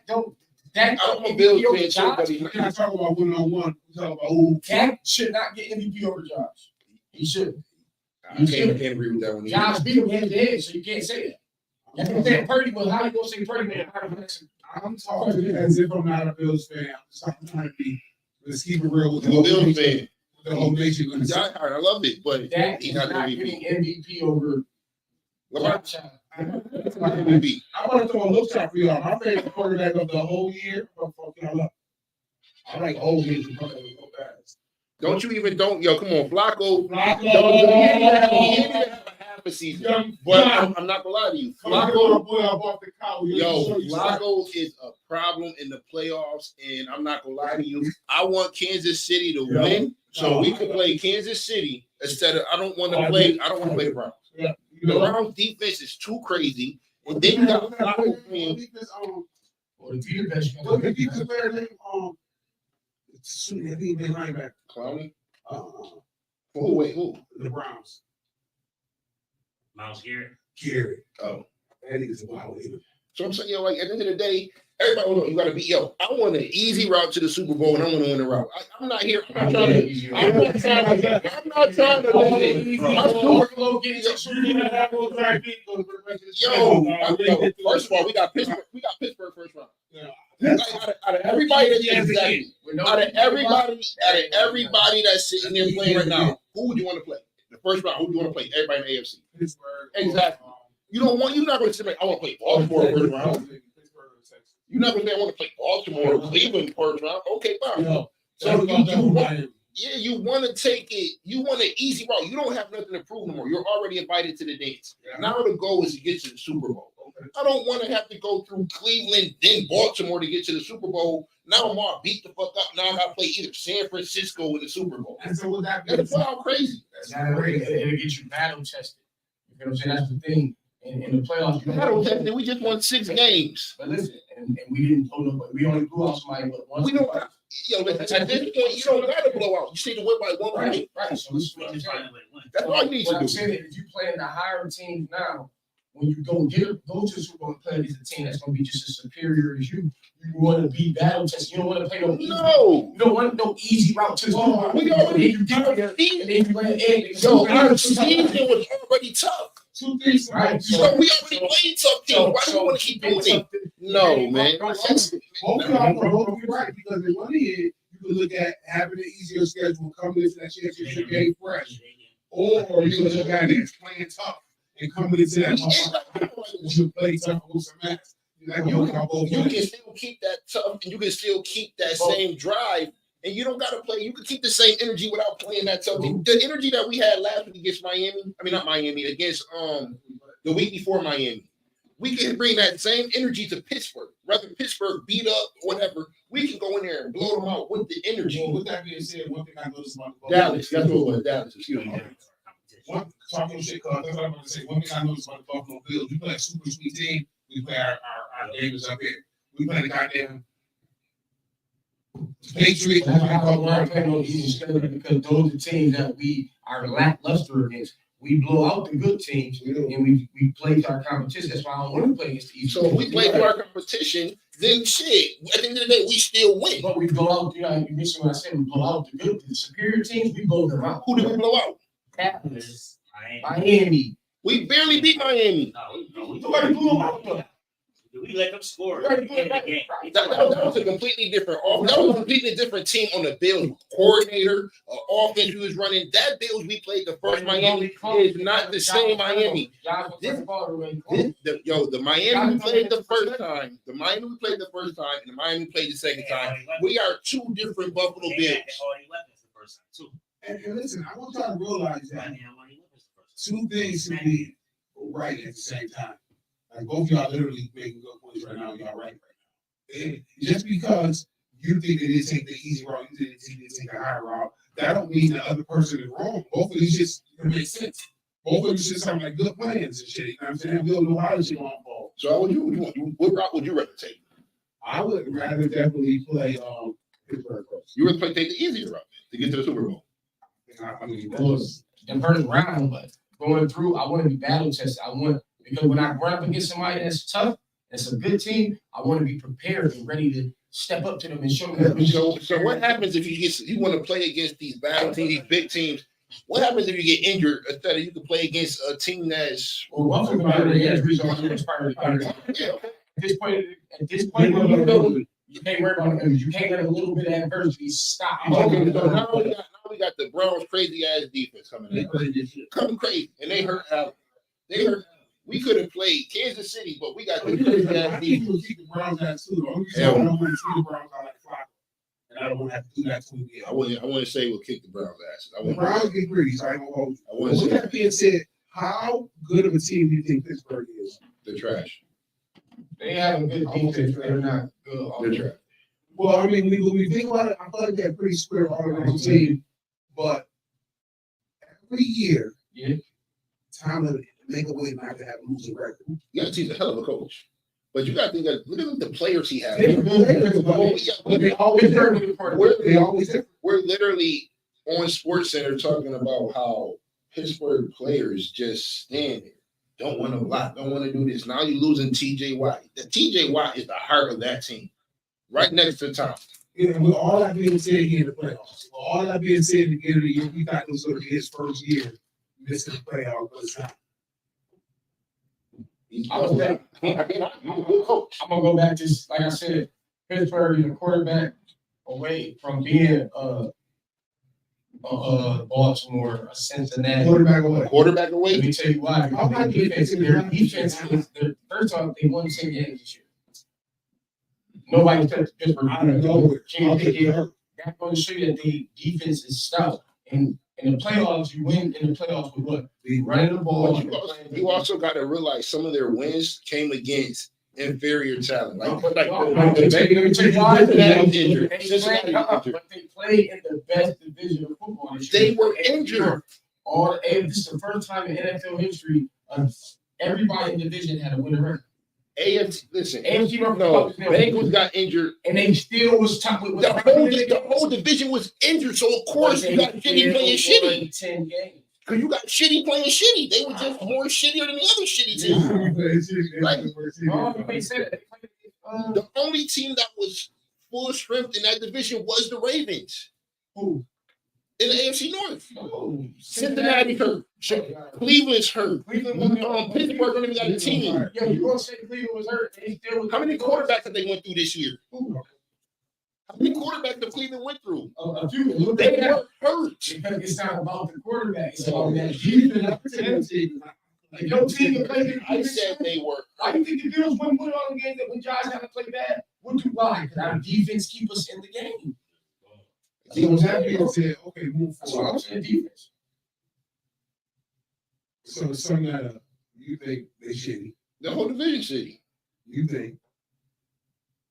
now. That I'm a Bills fan too, Josh, but he's We're not talking about one-on-one. We're talking about who. Dak should not get MVP over Josh. He should. I can't agree with that one. Josh beat him head to head, so you can't say that. That's what I'm saying. Purdy was how you gonna say Purdy was. I'm talking as if I'm not a Bills fan. I'm trying to be. Let's keep it real with the I'm a whole Bills nation. fan. The whole nation gonna say. I love it, but Dak he's is not the not MVP. getting MVP over Lamar, Josh. MVP. I want to throw a look shot for y'all. My favorite quarterback of the whole year. I'm fucking y'all up. I like old niggas who come in with no pads. Yo, come on, Flacco. Flacco. He didn't even have a half a season. But I'm not gonna lie to you. Flacco, Flacco is a problem in the playoffs, and I'm not gonna lie to you. I want Kansas City to win, so we can play Kansas City instead of I don't want to play the Browns. Yeah. The Browns defense is too crazy. And then you got Flacco playing. Or the Peter Best. What the defense player name? I think they linebacker. Clowney. Who? Who? The Browns. Miles Garrett. Garrett. Oh. That nigga's a wild nigga. So I'm saying, like, at the end of the day, everybody, you got to be, I want an easy route to the Super Bowl, and I want to win the route. I'm not here. I'm not trying to. First of all, we got Pittsburgh. We got Pittsburgh first round. Out of everybody that's sitting there playing right now, who would you want to play? The first round, who do you want to play? Everybody in the AFC. Pittsburgh. Exactly. You're not going to say, I want to play Baltimore first round. You're not going to say, I want to play Baltimore or Cleveland first round. Okay, fine. So you want to take it. You want an easy route. You don't have nothing to prove no more. You're already invited to the dance. Now the goal is to get to the Super Bowl. I don't want to have to go through Cleveland, then Baltimore to get to the Super Bowl. Now I'm all beat the fuck up. Now I got to play either San Francisco in the Super Bowl. And so with that, That's wild crazy. It'll get you battle tested. You know what I'm saying? That's the thing. In the playoffs, Battle tested. We just won 6 games. But listen, and we didn't blow nobody. We only blew out somebody once. We don't. Yo, listen, at this point, you don't got to blow out. You just need to win by 1 point. Right. So let's That's all you need what to I'm do. saying is, if you play in the higher teams now, when you go to the Super Bowl and play against a team that's going to be just as superior as you want to be battle tested. You don't want to play no easy. No. You don't want no easy route to the Super Bowl. We already And then you play the So our season was already tough. 2 things, right? So we already played tough teams. Why do you want to keep doing it? No, man. Both of y'all are right, because in one end, you can look at having an easier schedule coming into that championship game fresh, or you can look at it playing tough and coming into that you play tough with some match. Like You can still keep that tough, and you can still keep that same drive, and you don't gotta play. You can keep the same energy without playing that tough. The energy that we had last week against Miami, I mean not Miami, against the week before Miami, we can bring that same energy to Pittsburgh. Rather Pittsburgh beat up, whatever, we can go in there and blow them out with the energy. Well, with that being said, one thing I noticed about the Dallas, that's what it was. Dallas, excuse me. Talking shit, cause that's what I'm gonna say. One thing I noticed about the Buffalo Bills, we play a super sweet team. We play our gamers up here. We play the goddamn Patriots. We're playing on easy schedule because those are teams that we are lackluster against. We blow out the good teams and we play to our competition. That's why I don't want to play against the easy. So if we play to our competition, then shit. At the end of the day, we still win. But we blow out, you mentioned what I said, we blow out the good, the superior teams, we blow them out. Who did we blow out? Capitals, Miami. We barely beat Miami. We already blew them out though. We let them score. We already blew them out. That was a completely different that was a completely different team on the Bills. Coordinator, offense who was running. That Bills we played the first Miami is not the same Miami. The Miami we played the first time. The Miami we played the first time, and the Miami played the second time. We are 2 different Buffalo Bills. And listen, I want y'all to realize that 2 things can be right at the same time. Like both of y'all literally making good points right now. Y'all right now. And just because you think that they take the easy route, you think they take the higher route, that don't mean the other person is wrong. Both of these just make sense. Both of these just sound like good plans and shit. You know what I'm saying? We don't know how this shit on ball. So what route would you rather take? I would rather definitely play Pittsburgh Colts. You would take the easier route to get to the Super Bowl. I mean, Was the first round, but going through, I want to be battle tested. Because when I run up against somebody that's tough, that's a good team, I want to be prepared and ready to step up to them and show them. So what happens if you want to play against these battle teams, these big teams? What happens if you get injured instead of you can play against a team that's At this point, you can't worry about it. You can't let a little bit of adversity stop. okay? So now we got the Browns' crazy ass defense coming crazy, and they hurt out. They hurt. We could have played Kansas City, but we got the crazy ass defense. Keep the Browns out too. I don't want to see the Browns out like five, and I don't want to have to do that to them again. I want to say we'll kick the Browns' asses. The Browns get greedy, so I ain't gonna hold you. I want to With say that being said, how good of a team do you think Pittsburgh is? they're trash. They have a good defense, but they're not good. They're trash. Well, I mean, when we think about it, I feel like they're a pretty square all-around team, but every year, time to make a way not to have a losing record. Yeah, he's a hell of a coach. But you got to think that look at the players he has. They're good, but they always different. They always different. We're literally on SportsCenter talking about how Pittsburgh players just stand there, don't want to block, don't want to do this. Now you're losing T.J. Watt. The T.J. Watt is the heart of that team, right next to Tom. Yeah, with all that being said here in the playoffs, with all that being said at the beginning of the year, we thought it was going to be his first year missing the playoffs, but it's not. I'm gonna go back to, like I said, Pittsburgh is a quarterback away from being Baltimore, a Cincinnati. Quarterback away. Quarterback away. Let me tell you why. Their defense is first off, they won 10 games this year. Nobody touched Pittsburgh. I don't know. That's going to show you that the defense is stout. And In the playoffs, you win in the playoffs with what? They running the ball. You also got to realize some of their wins came against inferior talent. Like But they played in the best division of football. They were injured. This is the first time in NFL history everybody in the division had a winning record. AFC, listen. AFC Bengals got injured, and they still was top. The whole division was injured, so of course you got shitty playing shitty. 10 games. Because you got shitty playing shitty. They were just more shittier than the other shitty teams. Right? The only team that was full strength in that division was the Ravens. Who? In the AFC North. Cincinnati hurt. Cleveland's hurt. Pittsburgh don't even got a team. Yeah, you gonna say Cleveland was hurt? How many quarterbacks have they went through this year? How many quarterbacks did Cleveland went through? A few. They were hurt. It's not about the quarterback. It's about that defense. Like your team played. I said they were. Why do you think the Bills win all the games that when Josh had to play bad? Why? Because our defense keep us in the game. See what's happening? Said, okay, move That's what I'm forward. saying, defense. So some that you think they shitty. The whole division city. You think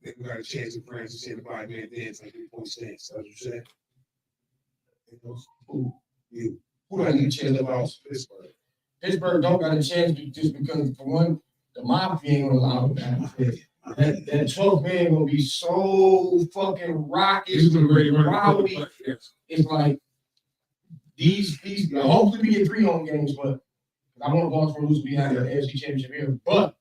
they got a chance in France to say the 5-man dance like 3-point stance. That's what you said. Who? You. Who don't get a chance to lose? Pittsburgh. Pittsburgh don't got a chance just because, for one, the Mafia ain't gonna allow that. That 12th man gonna be so fucking rockish and rowdy. It's like these. Hopefully we get 3 home games, but I want Baltimore to lose behind the AFC Championship here. But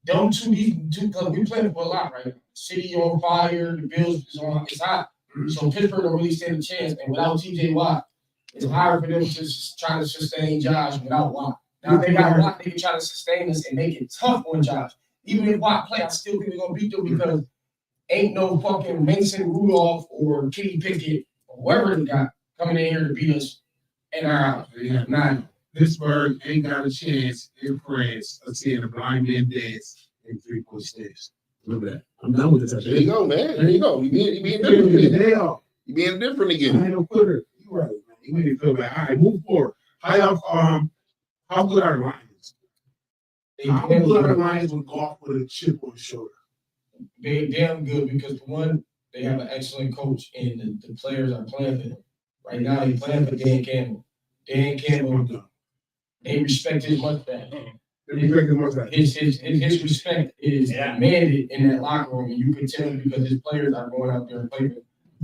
them two because we playing for a lot, right? City on fire, the Bills is on. It's hot, so Pittsburgh don't really stand a chance. And without TJ Watt, it's hard for them to try to sustain Josh without Watt. Now they got Watt, they can try to sustain us and make it tough on Josh. Even if Watt play, I still think we're gonna beat them because ain't no fucking Mason Rudolph or Kenny Pickett or whoever they got coming in here to beat us in our house. Nah. Pittsburgh ain't got a chance in France of seeing a blind man dance in 3-point stance. Look at that. I'm done with this. There you go, man. There you go. You being different again. You being different again. I ain't no quitter. You right, man. You made me feel bad. All right, move forward. How good are the Lions? How good are the Lions with golf with a chip on his shoulder? They're damn good because for one, they have an excellent coach and the players are playing for them. Right now, they're playing for Dan Campbell. Dan Campbell, they respect his mustache. His respect is demanded in that locker room, and you can tell because his players are going out there and playing.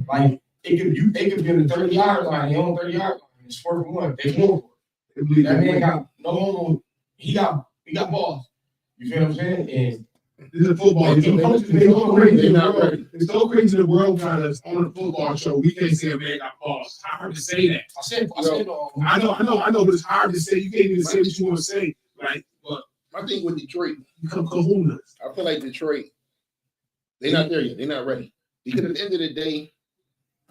Like they could be on the 30-yard line, they on 30-yard line. It's 4 for 1. They going for it. That man got no more. He got balls. You feel what I'm saying? And this is football. It's so crazy the world got us on the football show. We can't say a man got balls. It's hard to say that. I know, but it's hard to say. You can't even say what you want to say, right? But I think with Detroit, become kahunas. I feel like Detroit, they're not there yet. They're not ready. Because at the end of the day,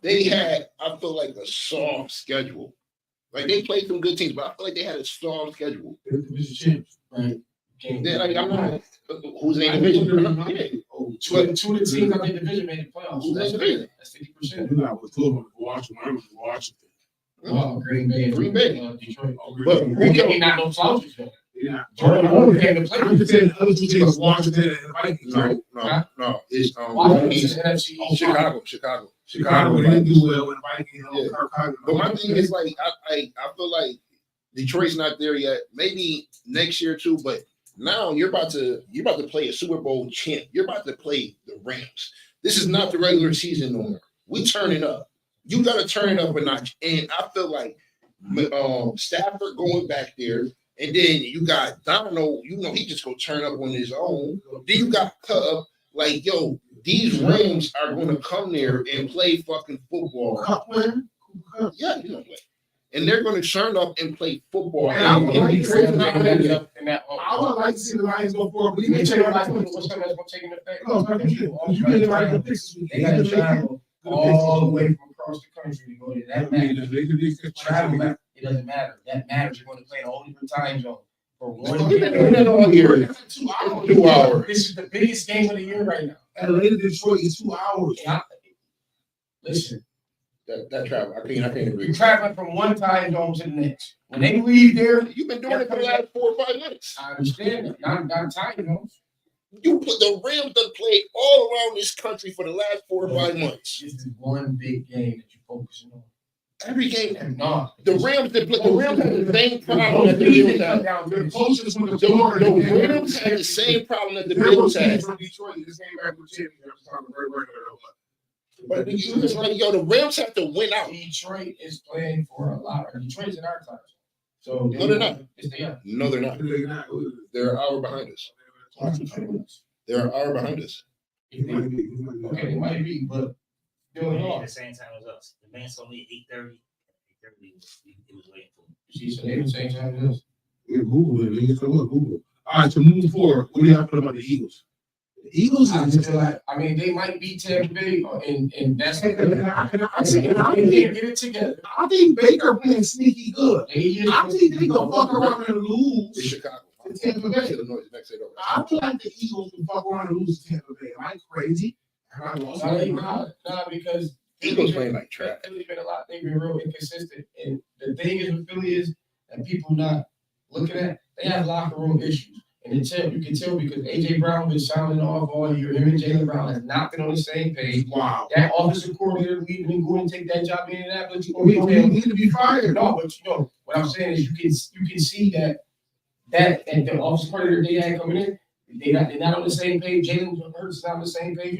they had, I feel like, a soft schedule. Like they played some good teams, but I feel like they had a soft schedule. Right. They're like, I'm not. Who's in the division? Two of the teams out in the division made the playoffs. Who's in the division? That's 50%. I was told to Washington. I was in Washington. Oh, Green Bay. Detroit. But Green Bay not no slouches though. Yeah. Jordan came to play. I'm just saying the other two teams, Washington and Vikings. No. It's Washington NFC. Chicago. They didn't do well with Vikings. But my thing is like, I feel like Detroit's not there yet. Maybe next year too, but now you're about to play a Super Bowl champ. You're about to play the Rams. This is not the regular season no more. We turn it up. You got to turn it up a notch. And I feel like Stafford going back there, and then you got Donald. He just go turn up on his own. Then you got Cub. Like, yo, these Rams are going to come there and play fucking football. Yeah, and they're going to turn up and play football. I would like to see the Lions go for it, but you can't check out what's going to take effect. You get the right picks. They got to travel all the way from across the country to go to that match. Travel, it doesn't matter. That matters. You're going to play in a whole different time zone for 1 year. 2 hours. This is the biggest game of the year right now. Atlanta, Detroit is 2 hours. Listen. That travel. I can't agree. You're traveling from one time zone to the next. When they leave there, You've been doing it for the last 4 or 5 months. I understand that. Not time zones. You put the Rams done played all around this country for the last 4 or 5 months. This is one big game that you're focusing on. Every game. No, The Rams did play. The Rams had the same problem that the Bills had. The closest with the The Rams had the same problem that the Bills had. From Detroit, this game back with championships. Talking very regular. But it's like, yo, the Rams have to win out. Detroit is playing for a lot. Detroit's in our time. So No, they're not. Yes, they are. No, they're not. They're an hour behind us. They're an hour behind us. Okay, they might be, but doing At all. the same time as us. The man told me 8:30. 8:30 it was waiting for me. See, so they the same time as us. Yeah, Google it. Nigga. So what? Google. All right, so moving forward, what do y'all feel about the Eagles? The Eagles I is just feel like, I mean, they might beat Tampa Bay, and that's I they think get it together. Baker playing sneaky good. They I think they gonna fuck around and It's lose. Chicago. To Tampa Bay. Illinois is next. I feel like the Eagles can fuck around and lose to Tampa Bay. Am I crazy? Nah, because Eagles playing like trash. Philly's been a lot. They've been real inconsistent, and the thing is with Philly is that people not looking at. They have locker room issues, and you can tell because AJ Brown been sounding off all year. Him and Jalen Brown has not been on the same page. Wow. That offensive coordinator leaving and going to take that job in Indianapolis. We need to be fired. No, but what I'm saying is you can see that the offensive coordinator they had coming in, they're not on the same page. Jalen Hurts is not on the same page.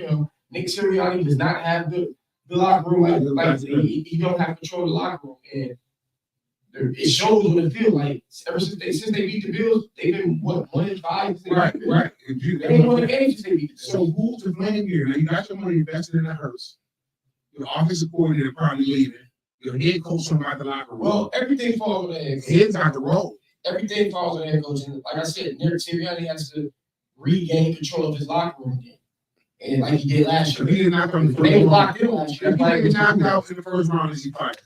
Nick Sirianni does not have the locker room like he don't have control of the locker room, and it shows on the field. Like ever since they beat the Bills, they've been 1-5. Right. They ain't won the game since they beat the Bills. So who's to blame here? Now you got your money invested in that Hurts. Your offensive coordinator probably leaving. Your head coach from out the locker room. Well, everything falls on the head coach. Head's got the roll. Everything falls on the head coach. And like I said, Nick Sirianni has to regain control of his locker room again. And like he did last year. He did not come to the They first locked round. in last year. If he didn't knock out in the first round, is he fired?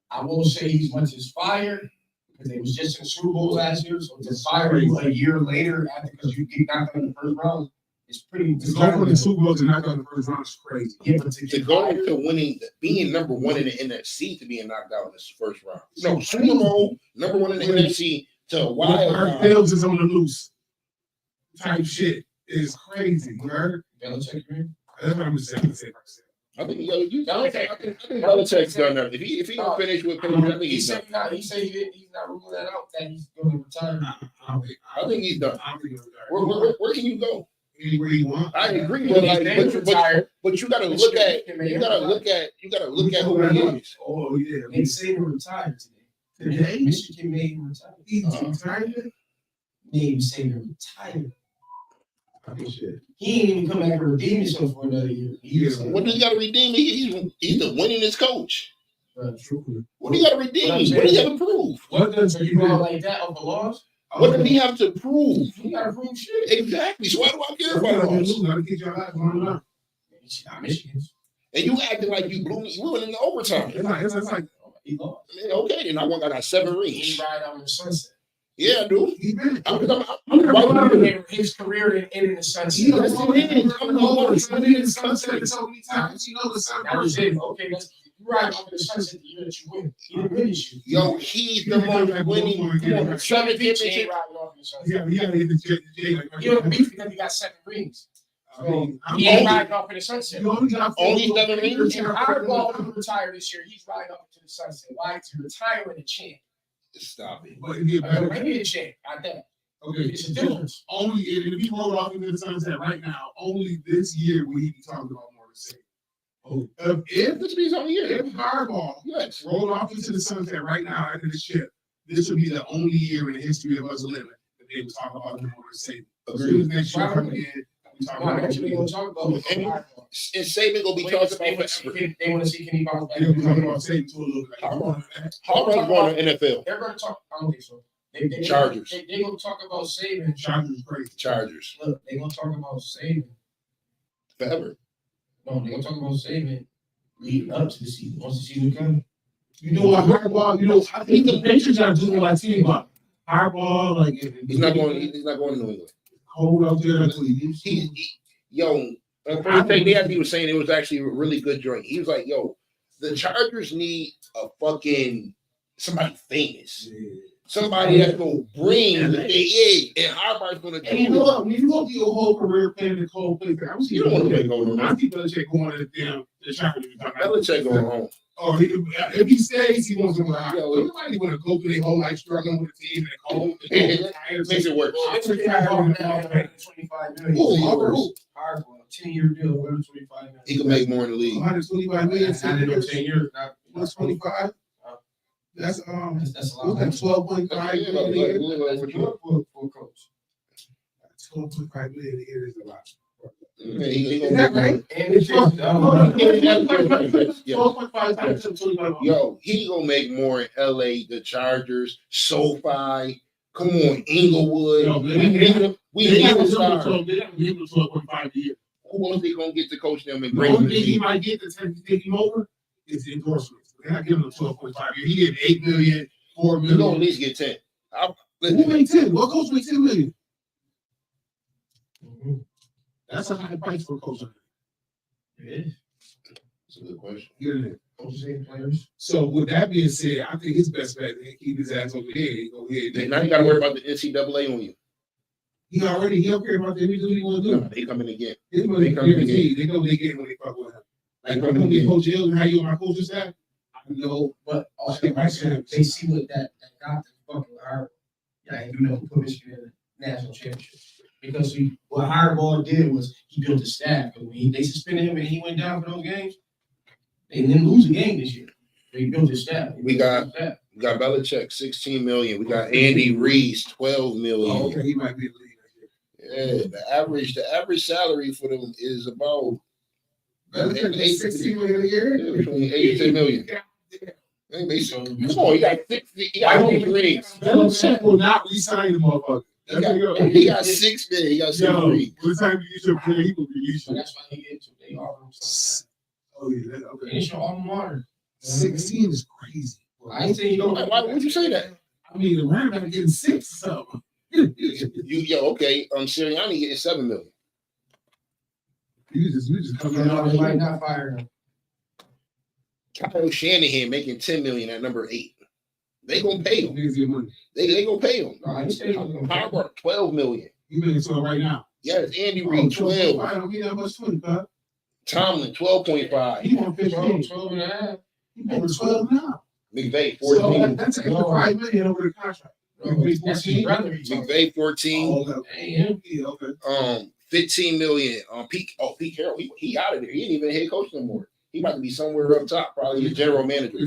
I won't say he's much as fired because they was just in Super Bowl last year. So to fire you a year later after because you get knocked out in the first round, it's pretty. To go from the Super Bowl to knock out in the first round is crazy. Yeah, but To go into winning, being number one in the NFC to being knocked out in this first round. No, Super Bowl, number one in the NFC to a wild Our card. Fields is on the loose. Type shit is crazy, you heard? Belichick, man. That's what I'm saying. I think Belichick's done that. If he don't finish with Patriots, I think He he's done. said he's not ruling that out that he's going to retire. I think he's done. I'm gonna Where can you go? anywhere you want. I agree, He's but like, retired. but you gotta look at who he is. Oh yeah. They say he retired today. Today? Michigan made him retire. He's retired. Made him say he retired. Oh shit. He ain't even come back and redeem himself for another year. What does he gotta redeem? He's the winningest coach. True. What do you gotta redeem? What do you have to prove? What does So you go out like that of the loss? What does he have to prove? He got to prove shit. Exactly. So why do I care about loss? Gotta get your eyes on it. Not Michigan. And you acting like you blew me. We went into overtime. It's like He lost. Man, okay, then I got 7 He rings. ride out in the sunset. Yeah, I do. he been. I'm right here. His career didn't end in the sunset. He was in the sunset so many times. You know the sun. That was it. Okay, you ride off in the sunset the year that you win. He didn't finish you. Yo, he's the most winning. Come on, 7 He ain't championship. riding off in the sunset. Yeah, he gotta hit the J. He don't beef because he got 7 rings. I mean, He ain't riding off in the sunset. you only got Only 7 rings? And Hardball will retire this year. He's riding off into the sunset. Why? He's retiring a champ. Stop it. But he get better. Maybe a champ. Not that. Okay, It's a difference. only if he rolled off into the sunset right now, only this year will he be talking about more to say. Oh, if This means on the year. if Hardball Yes. rolled off into the sunset right now after the ship, this would be the only year in the history of us living that they would talk about him more to say. As soon as next year comes in, we talk No, about actually, him. we're gonna talk about Hardball. And Saban gonna be talking about forever. They want to see can he bounce back. They'll be talking about Saban too a little bit. Harbaugh's going to NFL. They're going to talk. I don't think so. They Chargers. They're going to talk about Saban. Chargers is crazy. Chargers. Look, they're going to talk about Saban. Forever. No, they're going to talk about Saban leading up to the season. Once the season comes. You know what, Hardball? You know, I think the Patriots are doing what I see about Hardball. Like He's not going to New England. cold out there. Yo, first thing they was saying it was actually a really good joint. He was like, yo, the Chargers need a fucking somebody famous. Somebody that's gonna bring the egg, and Harbaugh's gonna do And you know it. what? When you go through your whole career playing the cold place, I was You don't want to go no I more. see Belichick going to the Chargers. Belichick going home. Or if he stays, he wants to go out. Yo, Everybody want to go through their whole life struggling with the team and cold. It makes it worse. I'm just $25 million. Who? Hard for a 10-year deal, $125 million. He can make more in the league. 125 million. I didn't know 10 years. Not 125. That's That's a lot. that's 12.5 million a year. That's good for a coach. 12.5 million a year is a lot. Yeah, he Is gonna that make right? more. And it's Yeah. 12.5 times 25. Yo, he gonna make more in LA, the Chargers, SoFi. Come on, Inglewood. Yo, We need him. We need a star. They got to give him 12.5 a year. Who else they gonna get to coach them and The bring only them thing he to might get to take him over is the endorsements. They're not giving him 12.5 a year. He get 8 million, 4 You gonna at million. least get 10. Who made 10? What coach made 10 million? That's a high price for a coach. That's a good question. Get in there. Coaches and players. So with that being said, I think his best bet is to keep his ass over there. He go ahead. Now you gotta worry about the NCAA on you. He don't care about that. He do what he want to do. They come in again. His money They come in guaranteed. They know they get when they fuck with him. Like if I'm gonna be Coach Hill and how you on my coaching staff, I know. But also, they see what that got them fucking hard. Yeah, he do nothing to put Michigan in the national championship. Because what Hardball did was he built a staff. And when they suspended him and he went down for those games, they didn't lose a game this year. They built his staff. We got Belichick, 16 million. We got Andy Reese, 12 million. Oh, okay, he might be the leader. Yeah, the average salary for them is about Belichick 16 million a year. between 8 to 10 million. Hey, basically, come on, he got 60. He got 6 rings. Belichick will not resign the motherfucker. He got 6 million. He got 6 rings. By the time you get your player, he will release So you. that's why he get to. They offer him something. Oh yeah, And okay. it's your alma mater. 16 is crazy. I ain't saying you don't. Why would you say that? I mean, the running back getting 6 or something. Okay. Sirianni getting 7 million. You just come They might out. not fire him. Kyle Shanahan making 10 million at number 8. They gonna pay him. Niggas get money. They gonna pay him. No, I ain't saying he was gonna pay him. Harvard, 12 million. You making so right now. Yes, Andy Reid, 12. I don't get that much 25. Tomlin, 12.5. He want 15. 12 and a half. He making 12 now. McVay, So 14. that's an extra 5 million over the contract. That's his brother. McVay, 14. Oh, okay. Yeah, okay. 15 million. Pete Carroll, he out of there. He ain't even a head coach no more. He about to be somewhere up top, probably a general manager.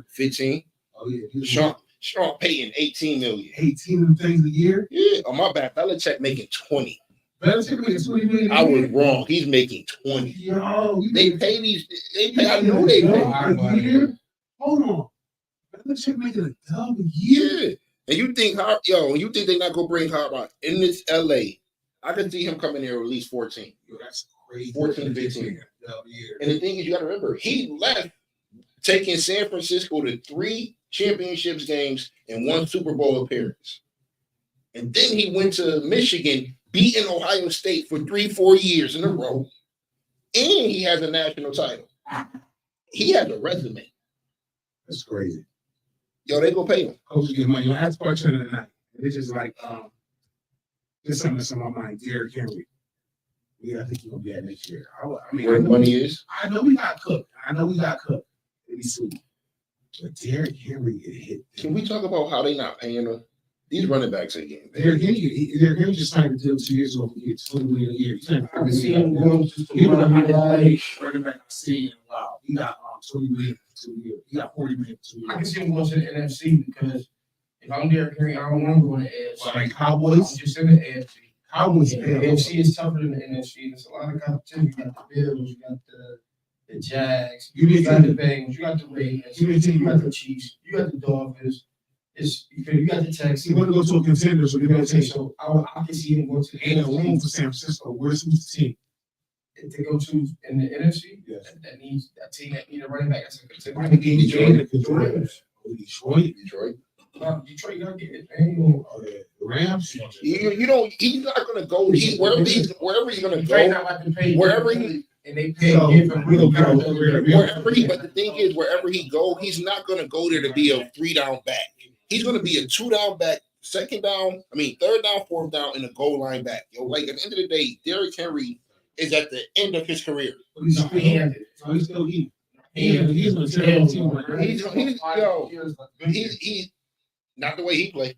15. Oh, yeah. Sean Payton, 18 million. 18 of them things a year. Yeah, on my bad. Belichick making 20. Belichick making 20 million a I was year. wrong. He's making 20. Yo, They pay these. They pay. I know they pay. a year. Hold on. Belichick making a dub a year. Yeah. And you think you think they're not gonna bring Harbaugh in this LA? I can see him coming here at least 14. Yo, that's crazy. 14, 15. Dub a year. And the thing is, you got to remember, he left taking San Francisco to 3 championships games and 1 Super Bowl appearance. And then he went to Michigan, beating Ohio State for 3-4 years in a row. And he has a national title. He has a resume. That's crazy. Yo, they go pay him. Coaches get money. I had a question of the night. It's just like, there's something that's on my mind. Derrick Henry. Yeah, I think he's gonna be at next year. I mean, Where the money is. I know we got cooked. Maybe soon. But Derrick Henry get hit. Can we talk about how they not paying him? These running backs are getting paid. Derrick Henry just signed a deal 2 years ago. He gets $20 million a year. I can see him going to He was the the highest running back I've seen in a while. He got $20 million for 2 years. He got $40 million for 2 I can years. see him going to the NFC because if I'm Derrick Henry, I don't want to go in the AFC. Like I'm Cowboys, just in the AFC. Cowboys, The AFC is tougher than the NFC. There's a lot of competition. You got the Bills, you got the Jags, you got the Bengals, you got the Ravens, you got the Chiefs, you got the Dolphins. You got the Texans. He want to go to a contender, so You they're know going what I'm to saying? take. So I can see him going to the Ain't no room NFC. for San Francisco. Where's who's the team? If they go to in the NFC, Yes. that needs that team that need a running back. That's a contender. I think Detroit. Detroit. Detroit. Detroit gotta get it, man. Oh, yeah. The Rams. You don't. He's not gonna go. Wherever he's gonna Detroit go. not about to pay. Wherever he and they pay So, give him real Wherever he, but the thing is, wherever he go, he's not going to go there to be a 3-down back. He's going to be a 2-down back, third down, fourth down, and a goal line back. Yo, like at the end of the day, Derrick Henry is at the end of his career. He's still handed. So he's still eating. He's a terrible team. He's not the way he played.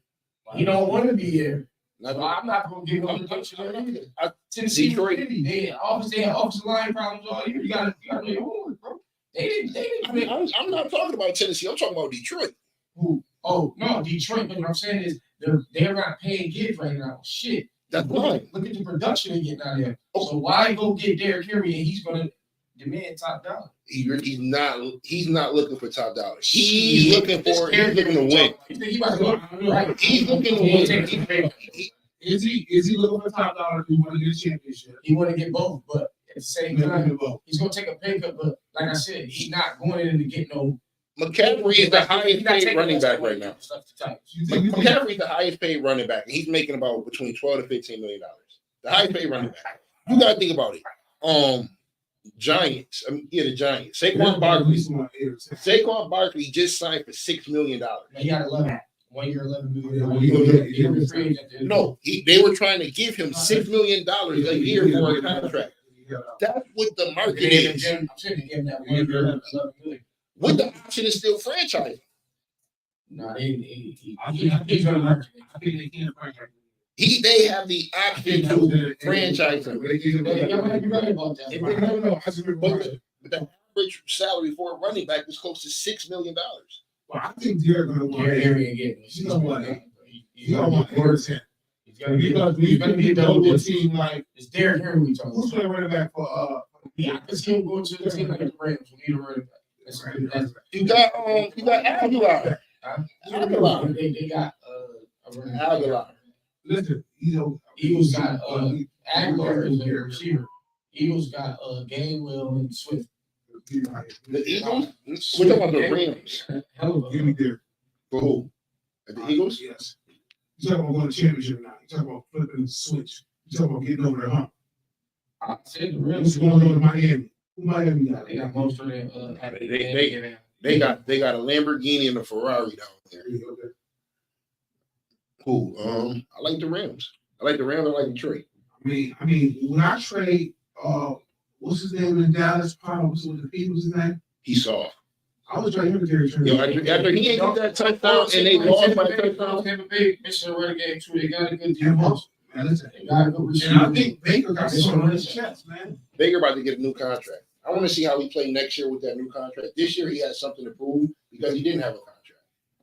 He don't want to be here. Not So the- I'm not gonna give him the attention either. Tennessee, Detroit, they had offensive line problems all year. You gotta know your homework, bro. They didn't. I'm not talking about Tennessee. I'm talking about Detroit. Who? Oh no, Detroit. But what I'm saying is they're not paying kids right now. Shit. That's fine. Look at the production they're getting out of there. So why go get Derrick Henry and he's gonna demand top dollar? He's not looking for top dollar. He's looking to win. You think he about to go right? He's looking to win. Is he looking for top dollar to win the championship? He want to get both, but at the same time, he's gonna take a pay cut. But like I said, he's not going in to get no. McCaffrey is the highest paid running back right now. You McCaffrey is the highest paid running back, and he's making about between $12 to $15 million. The highest paid running back. You gotta think about it. Giants. The Giants. Saquon Barkley just signed for $6 million. He got 11. 1 year, $11 million. No, they were trying to give him $6 million a year for a contract. That's what the market is. I'm saying to give him that 1 year, $11 million. With the option is still franchising. No, I think they can't franchise. They have the option to franchise him. But the average salary for a running back is close to $6 million. Well, I think they're going to want He's going to want Morrison. He's going to be double a team like it's Derrick Henry we talking who's playing running back for I can see him going to the team like the Rams. We need a running back. You got Aguilar. Aguilar. They got Aguilar. Listen, Eagles got Aguilar is a receiver. Eagles got Gainwell and Swift. The Eagles? We're talking about the Rams. Give me there. For who? At the Eagles? Yes. You're talking about going to championship now. You're talking about flipping the switch. You're talking about getting over the hump. I said the What's Rams going on in Miami? Who Miami got? They got most of them. They got a Lamborghini and a Ferrari down there. Who? I like the Rams. I like Detroit. I mean, when I trade, what's his name in Dallas? Probably what's the Eagles' name? He's soft. I was trying to hear Yo, after he ain't get that touchdown and they lost by a touchdown. Tampa Bay, Michigan Renegade too. They got a good defense. Man, listen, They got a good and receiver. I think Baker got something on his chest, man. Baker about to get a new contract. I want to see how he play next year with that new contract. This year he has something to prove because he didn't have a contract.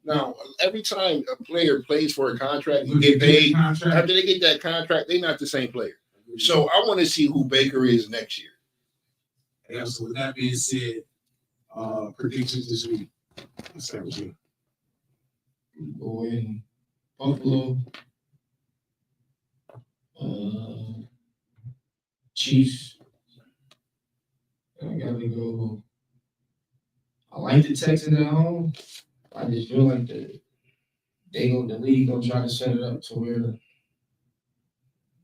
Now, every time a player plays for a contract, you get paid. After they get that contract, they're not the same player. So I want to see who Baker is next year. Yeah, so with that being said, predictions this week. Let's start with you. Go in Buffalo. Chiefs. I gotta go. I like the Texans at home. I just feel like the league gonna try to set it up to where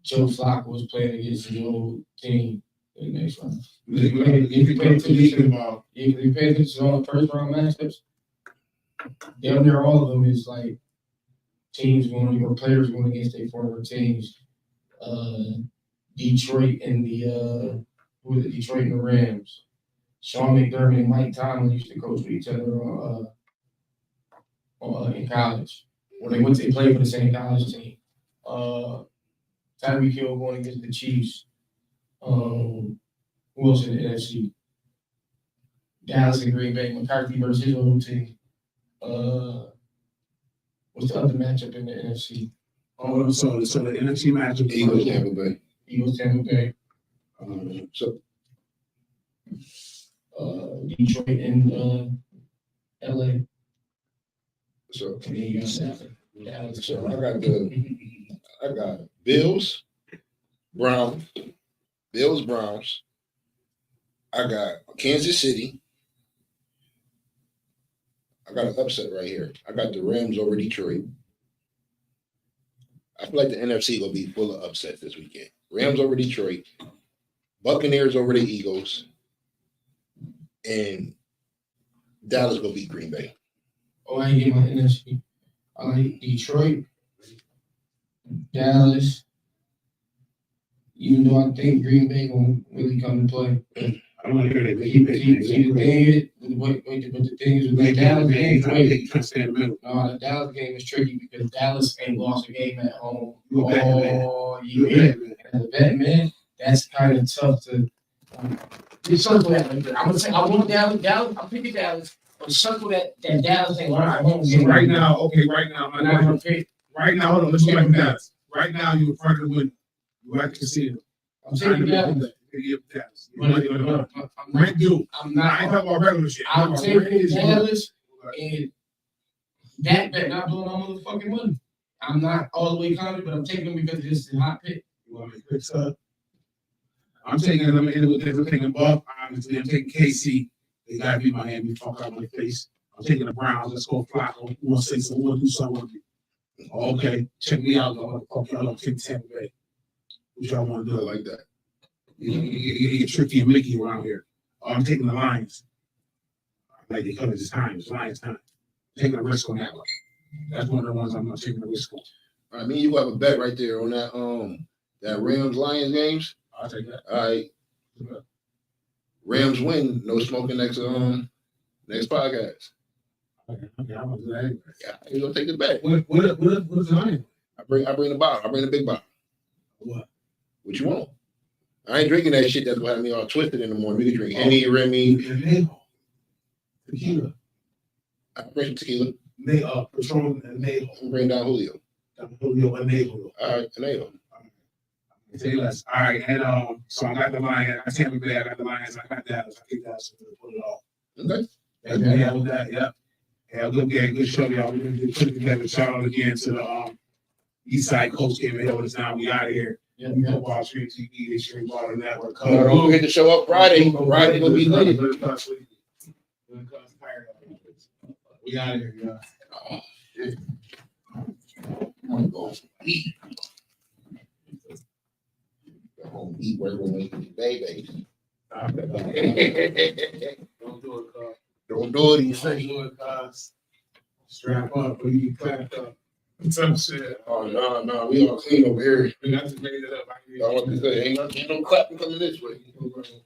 Joe Flacco was playing against his old team in the next round. If you pay attention to all the first round matchups, down there all of them is like teams going or players going against their former teams. Detroit and Detroit and the Rams. Sean McDermott and Mike Tomlin used to coach with each other in college. When they played for the same college team. Tyreek Hill going against the Chiefs. Who else in the NFC? Dallas and Green Bay. McCarthy versus his old team. What's the other matchup in the NFC? Oh, so the NFC matchup. Eagles, Tampa Bay. Eagles, Tampa Bay. Detroit and LA. So And then you got Dallas. So I got Bills, Browns. I got Kansas City. I got an upset right here. I got the Rams over Detroit. I feel like the NFC gonna be full of upsets this weekend. Rams over Detroit. Buccaneers over the Eagles, and Dallas gonna beat Green Bay. Oh, I ain't get my NFC. I like Detroit, Dallas. Even though I think Green Bay gonna really come and play. I don't want to hear that. Keep it. But the thing is, with the Dallas game, Trying to stay in the middle. no, the Dallas game is tricky because Dallas ain't lost a game at home You a bet, man. all You a year. bet, man. As a bet, man, that's kind of tough to. Circle that. I'm gonna say I want Dallas. I'm picking Dallas. But circle that Dallas ain't lost a home So game. right now, I'm not gonna pick. right now, hold on, let's go back to Dallas. Right now, you're in front of the window. You like to see them. I'm taking Dallas. Rent due. I'm I not. ain't talking about regular shit. I'm taking Rent Dallas, and that bet not blowing my motherfucking money. I'm not all the way confident, but I'm taking them because it's a hot pick. You want me to pick up? I'm taking them in with this. I'm taking Buff. Obviously, I'm taking KC. They gotta be Miami. Fuck out my face. I'm taking the Browns. Let's go Flacco. You want to say something? Want to do something with me? Okay, check me out. Though. Fuck y'all. I'm taking Tampa Bay. What y'all want to I do? like that. You get Tricky and Mickey around here. I'm taking the Lions. Like they come at this time. It's Lions time. Taking a risk on that one. That's one of the ones I'm not taking a risk on. I mean, you have a bet right there on that Rams Lions games. I'll take that. All right, Rams win. No smoking next podcast. Okay, I'm gonna do that anyway. Yeah, you gonna take the bet. What is the Lions? I bring the bottle. I bring the big bottle. What? What you want? I ain't drinking that shit. That's what had me all twisted in the morning. We can drink Henny, Remy. Tequila. I bring some tequila. Patron and Naval. I'm bring down Julio. Julio and Naval. All right, Naval. Say less. All right, and so I got the Lions. I Tampa Bay. I got the Lions. I got Dallas. I think that's put it off. Okay. Yeah, with that. Yep. Yeah, good game, good show, y'all. We're gonna put it together. Shout out again to the Eastside Colts game ahead of us now. We out of here. Yeah, we have Wall Street TV, Xtreme Water Network. Don't forget to show up Friday. Friday gonna be lit. We out of here, y'all. Oh, shit. I'm gonna go eat. Go home, eat, work with me, babies. Don't do it, cuz. Don't do it, you Don't say. do it, cuz. Strap up, or you get clapped up. Some shit. Oh, no, we all clean over here. We got to made it up. I want to say, ain't no clapping coming this way.